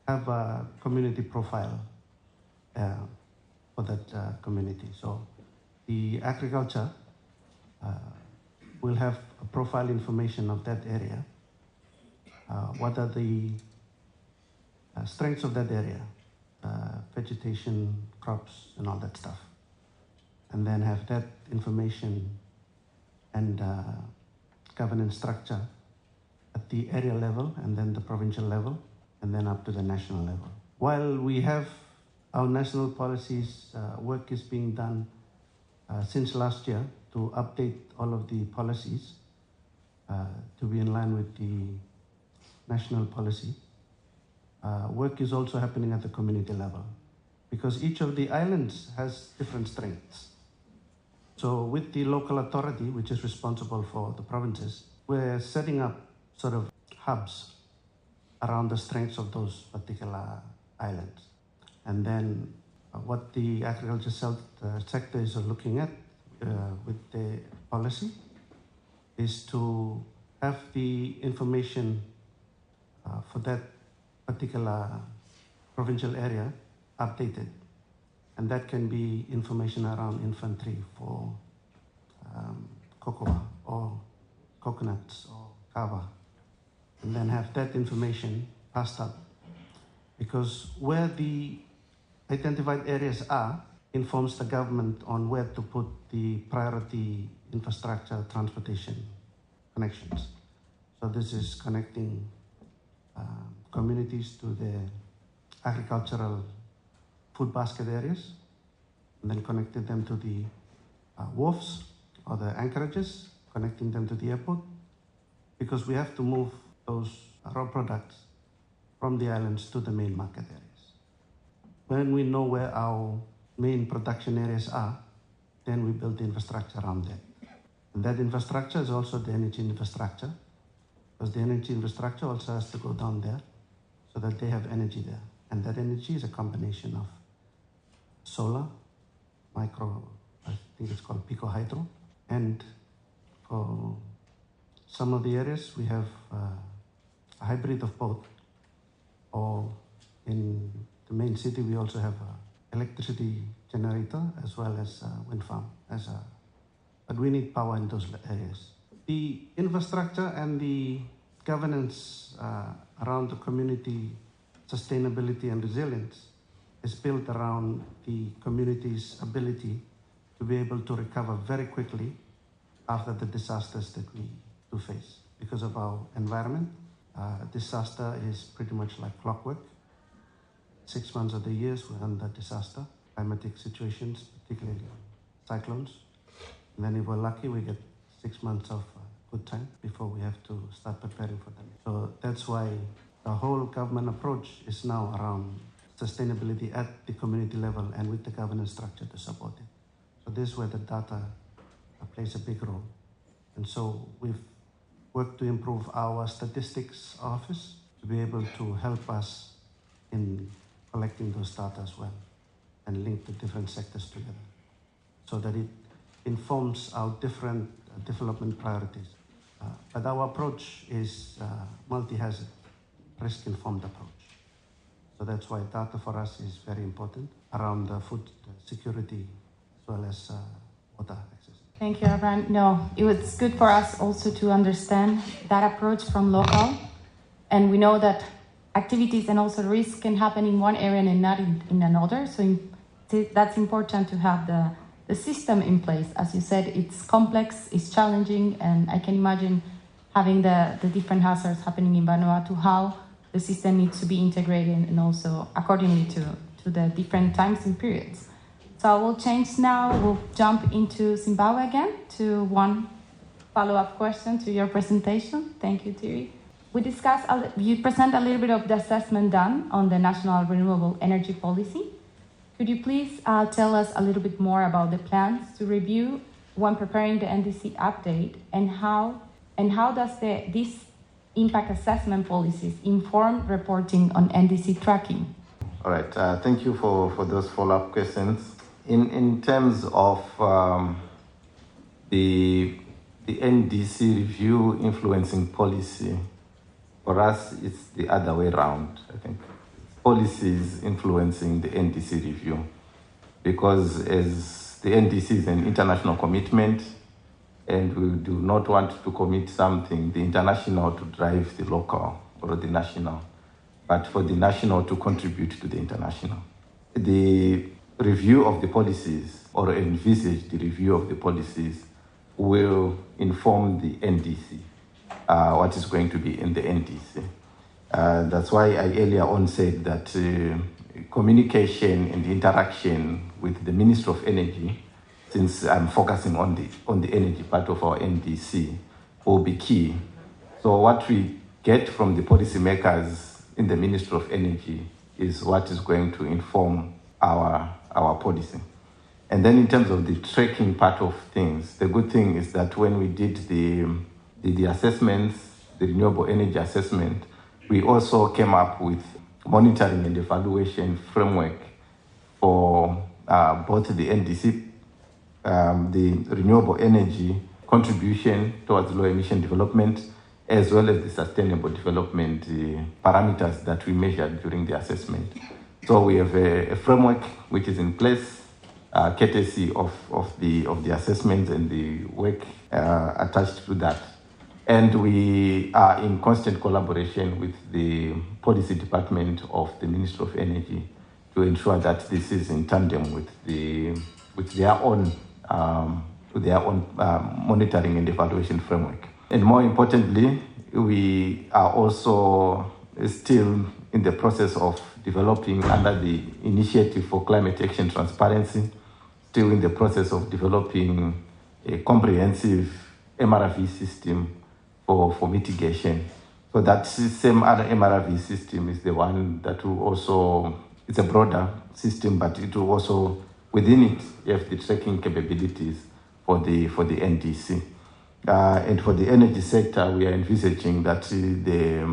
have a community profile for that community. So the agriculture will have a profile information of that area. What are the strengths of that area, vegetation, crops, and all that stuff. And then have that information and governance structure at the area level, and then the provincial level, and then up to the national level. While we have our national policies, work is being done since last year to update all of the policies to be in line with the national policy. Work is also happening at the community level, because each of the islands has different strengths. So with the local authority, which is responsible for the provinces, we're setting up sort of hubs around the strengths of those particular islands. And then what the agriculture sector is looking at with the policy is to have the information for that particular provincial area updated. And that can be information around infantry for cocoa or coconuts or kava. And then have that information passed up because where the identified areas are informs the government on where to put the priority infrastructure transportation connections. So this is connecting communities to the agricultural food basket areas, and then connecting them to the wharfs or the anchorages, connecting them to the airport, because we have to move those raw products from the islands to the main market areas. When we know where our main production areas are, then we build the infrastructure around them. And that infrastructure is also the energy infrastructure, because the energy infrastructure also has to go down there so that they have energy there. And that energy is a combination of solar, micro, I think it's called pico hydro, and for some of the areas we have a hybrid of both, or in the main city we also have an electricity generator as well as a wind farm, but we need power in those areas. The infrastructure and the governance around the community sustainability and resilience is built around the community's ability to be able to recover very quickly after the disasters that we do face. Because of our environment, disaster is pretty much like clockwork. 6 months of the year we're under disaster, climatic situations, particularly cyclones. And then if we're lucky, we get 6 months of good time before we have to start preparing for them. So that's why the whole government approach is now around sustainability at the community level and with the governance structure to support it. So this is where the data plays a big role. And so we've worked to improve our statistics office to be able to help us in collecting those data as well and link the different sectors together so that it informs our different development priorities. But our approach is multi-hazard, risk-informed approach. So that's why data for us is very important around food security as well as water access. Thank you, Abraham. No, it was good for us also to understand that approach from local. And we know that activities and also risk can happen in one area and not in another. So that's important to have the system in place. As you said, it's complex, it's challenging, and I can imagine having the different hazards happening in Vanuatu, how the system needs to be integrated and also accordingly to the different times and periods. So I will change now. We'll jump into Zimbabwe again to one follow-up question to your presentation. Thank you, Thierry. You present a little bit of the assessment done on the National Renewable Energy Policy. Could you please tell us a little bit more about the plans to review when preparing the NDC update, and how does this impact assessment policies inform reporting on NDC tracking? All right, thank you for those follow-up questions. In terms of the NDC review influencing policy, for us it's the other way around, I think. Policies influencing the NDC review, because as the NDC is an international commitment and we do not want to commit something, the international to drive the local or the national, but for the national to contribute to the international. The review of the policies, or envisage the review of the policies, will inform the NDC, what is going to be in the NDC. That's why I earlier on said that communication and interaction with the Minister of Energy, since I'm focusing on the energy part of our NDC, will be key. So what we get from the policymakers in the Ministry of Energy is what is going to inform our policy. And then in terms of the tracking part of things, the good thing is that when we did the assessments, the renewable energy assessment, we also came up with monitoring and evaluation framework for both the NDC, the renewable energy contribution towards low emission development, as well as the sustainable development parameters that we measured during the assessment. So we have a framework which is in place, courtesy of the assessments and the work attached to that. And we are in constant collaboration with the policy department of the Ministry of Energy to ensure that this is in tandem with their own monitoring and evaluation framework. And more importantly, we are also still in the process of developing, under the Initiative for Climate Action Transparency, still in the process of developing a comprehensive MRV system for mitigation. So that same other MRV system is the one that will also, it's a broader system, but it will also, within it, you have the tracking capabilities for the NDC. And for the energy sector, we are envisaging that the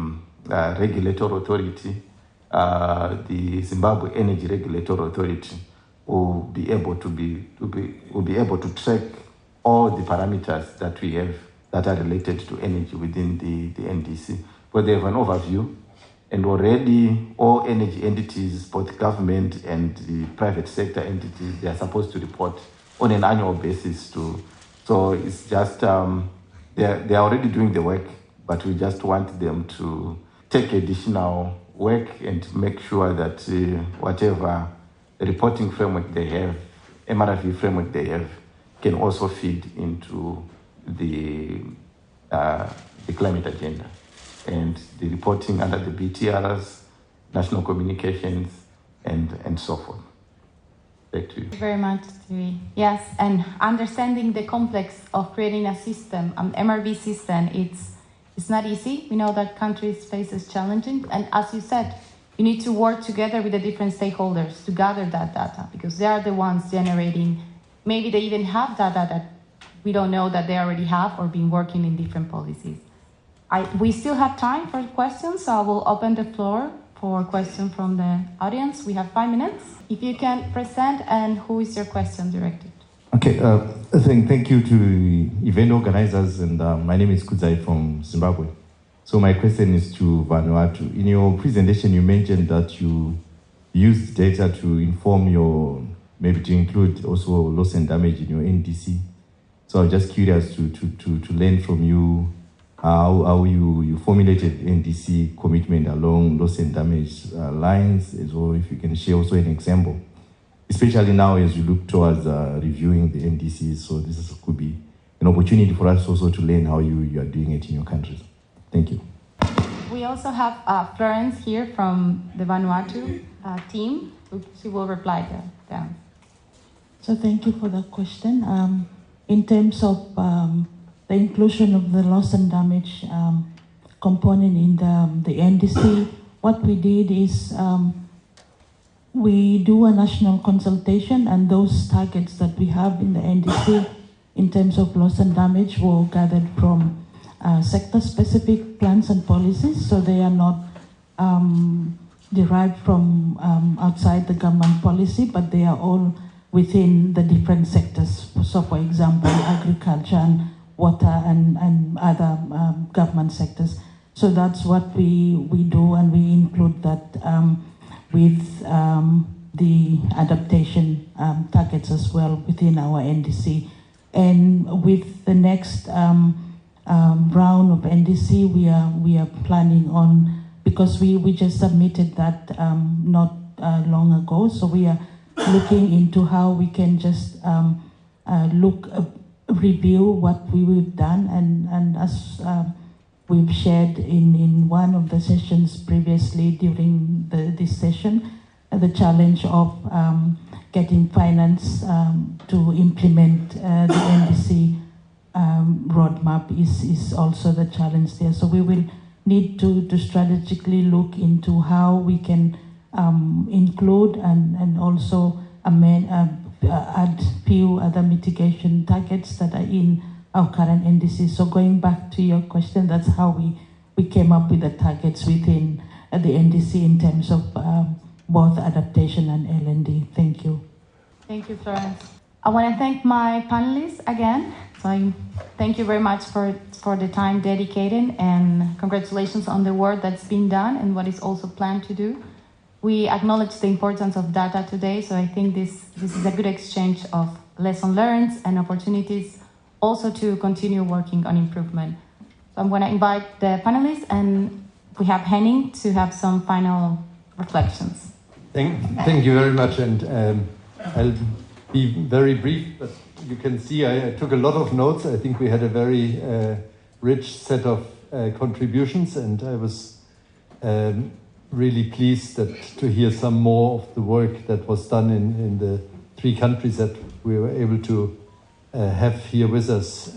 regulatory authority, the Zimbabwe Energy Regulatory Authority, will be able to track all the parameters that we have that are related to energy within the NDC. But they have an overview, and already all energy entities, both government and the private sector entities, they are supposed to report on an annual basis too. So it's just, they are already doing the work, but we just want them to take additional work and make sure that whatever reporting framework they have, MRV framework they have, can also feed into the climate agenda and the reporting under the BTRs, national communications, and so forth. Back to you. Thank you very much, Thierry. Yes, and understanding the complex of creating a system, an MRV system, it's not easy. We know that countries faces challenging, and as you said, you need to work together with the different stakeholders to gather that data, because they are the ones generating. Maybe they even have data that we don't know that they already have or been working in different policies. We still have time for questions, so I will open the floor for questions from the audience. We have 5 minutes. If you can present, and who is your question directed? Okay, thank you to the event organizers, and my name is Kudzai from Zimbabwe. So my question is to Vanuatu. In your presentation, you mentioned that you used data to inform maybe to include also loss and damage in your NDC. So I'm just curious to learn from you how you formulated NDC commitment along loss and damage lines, as well, if you can share also an example, especially now as you look towards reviewing the NDCs. So this could be an opportunity for us also to learn how you are doing it in your countries. Thank you. We also have Florence here from the Vanuatu team. She will reply to them. So thank you for the question. In terms of the inclusion of the loss and damage component in the NDC, what we did is we do a national consultation, and those targets that we have in the NDC in terms of loss and damage were gathered from sector-specific plans and policies, so they are not derived from outside the government policy, but they are all within the different sectors. So, for example, agriculture and water and other government sectors. So that's what we do, and we include that with the adaptation targets as well within our NDC. And with the next round of NDC, we are planning on, because we just submitted that not long ago, so we are looking into how we can just review what we've done, and as we've shared in one of the sessions previously during this session, the challenge of getting finance to implement the NDC roadmap is also the challenge there. So we will need to strategically look into how we can include and also add few other mitigation targets that are in our current NDC. So going back to your question, that's how we came up with the targets within the NDC in terms of both adaptation and L&D. Thank you. Thank you, Florence. I want to thank my panelists again. So I thank you very much for the time dedicated, and congratulations on the work that's been done and what is also planned to do. We acknowledge the importance of data today, so I think this is a good exchange of lessons learned and opportunities also to continue working on improvement. I'm going to invite the panelists, and we have Henning to have some final reflections. Thank you very much, and I'll be very brief, but you can see I took a lot of notes. I think we had a very rich set of contributions, and I was really pleased to hear some more of the work that was done in the 3 countries that we were able to have here with us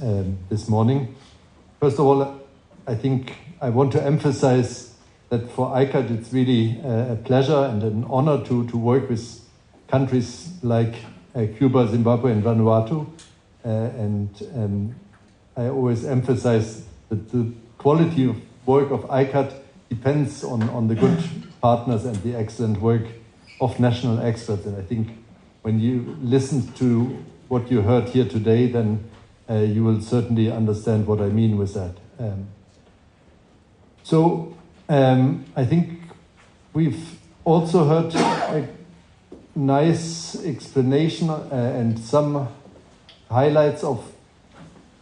this morning. First of all, I think I want to emphasize that for ICAT it's really a pleasure and an honor to work with countries like Cuba, Zimbabwe and Vanuatu. And I always emphasize that the quality of work of ICAT depends on the good partners and the excellent work of national experts. And I think when you listen to what you heard here today, then you will certainly understand what I mean with that. I think we've also heard a nice explanation and some highlights of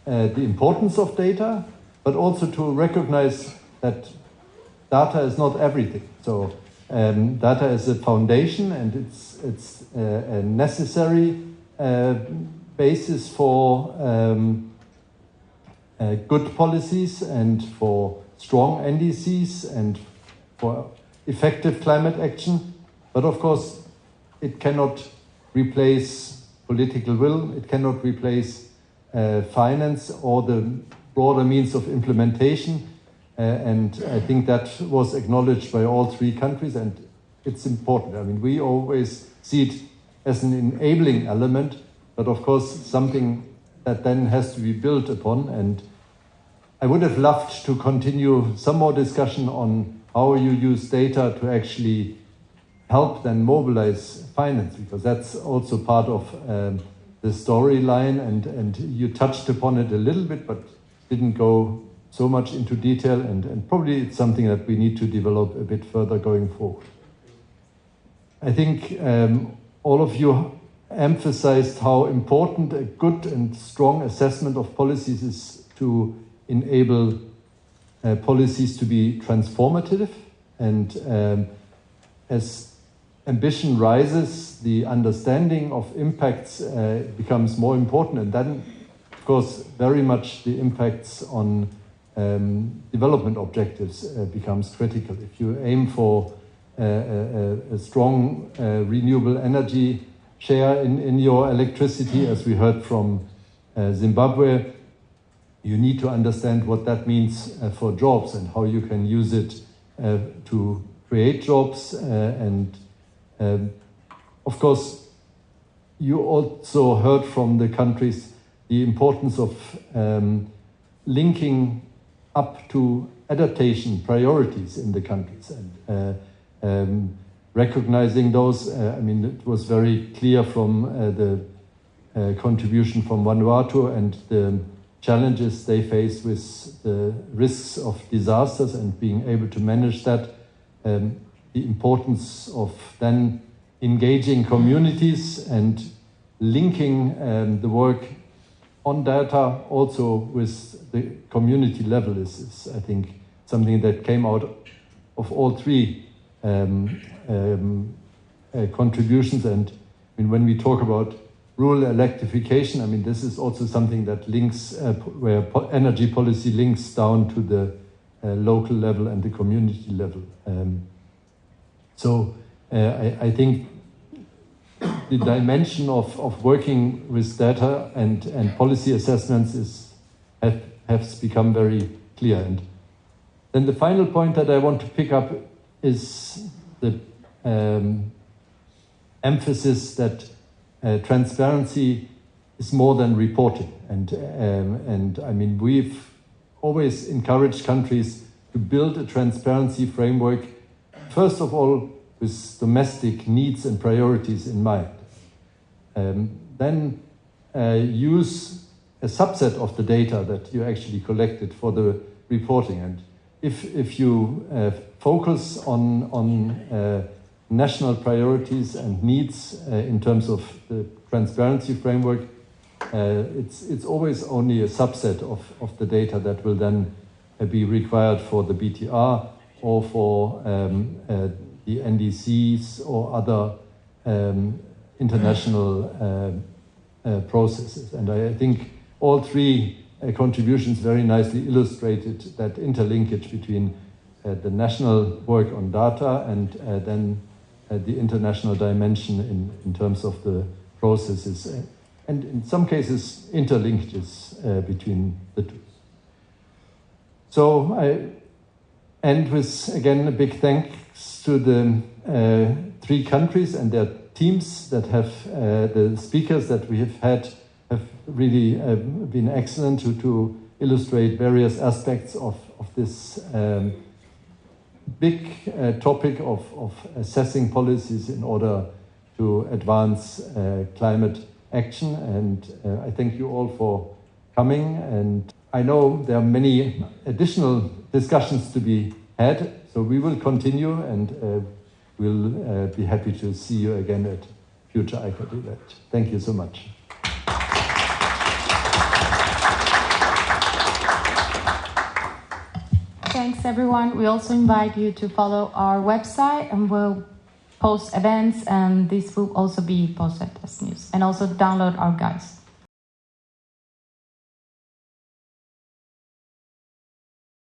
the importance of data, but also to recognize that data is not everything. So data is a foundation, and it's a necessary basis for good policies and for strong NDCs and for effective climate action. But of course, it cannot replace political will, it cannot replace finance or the broader means of implementation. And I think that was acknowledged by all 3 countries, and it's important. I mean, we always see it as an enabling element, but of course something that then has to be built upon. And I would have loved to continue some more discussion on how you use data to actually help then mobilize finance, because that's also part of the storyline, and you touched upon it a little bit, but didn't go so much into detail, and probably it's something that we need to develop a bit further going forward. I think all of you emphasized how important a good and strong assessment of policies is to enable policies to be transformative, and as ambition rises, the understanding of impacts becomes more important, and then, of course, very much the impacts on development objectives becomes critical. If you aim for a strong renewable energy share in your electricity, as we heard from Zimbabwe, you need to understand what that means for jobs and how you can use it to create jobs. Of course, you also heard from the countries the importance of linking up to adaptation priorities in the countries and recognizing those. I mean, it was very clear from the contribution from Vanuatu and the challenges they face with the risks of disasters and being able to manage that, the importance of then engaging communities and linking the work on data also with the community level is I think, something that came out of all 3 contributions. And I mean, when we talk about rural electrification, I mean, this is also something that links, where energy policy links down to the local level and the community level. I think the dimension of working with data and policy assessments has become very clear. And then the final point that I want to pick up is the emphasis that transparency is more than reporting. And I mean, we've always encouraged countries to build a transparency framework, first of all, with domestic needs and priorities in mind. Then use a subset of the data that you actually collected for the reporting. And if you focus on national priorities and needs in terms of the transparency framework, it's always only a subset of the data that will then be required for the BTR or for the NDCs or other international processes. And I think all three contributions very nicely illustrated that interlinkage between the national work on data and then the international dimension in terms of the processes, and in some cases interlinkages between the two. So I end with, again, a big thanks to the three countries and their teams that have, the speakers that we have had have really been excellent to illustrate various aspects of this big topic of assessing policies in order to advance climate action. And I thank you all for coming. And I know there are many additional discussions to be had, so we will continue, and we'll be happy to see you again at future ICAT event. Thank you so much. Thanks, everyone. We also invite you to follow our website, and we'll post events, and this will also be posted as news, and also download our guides.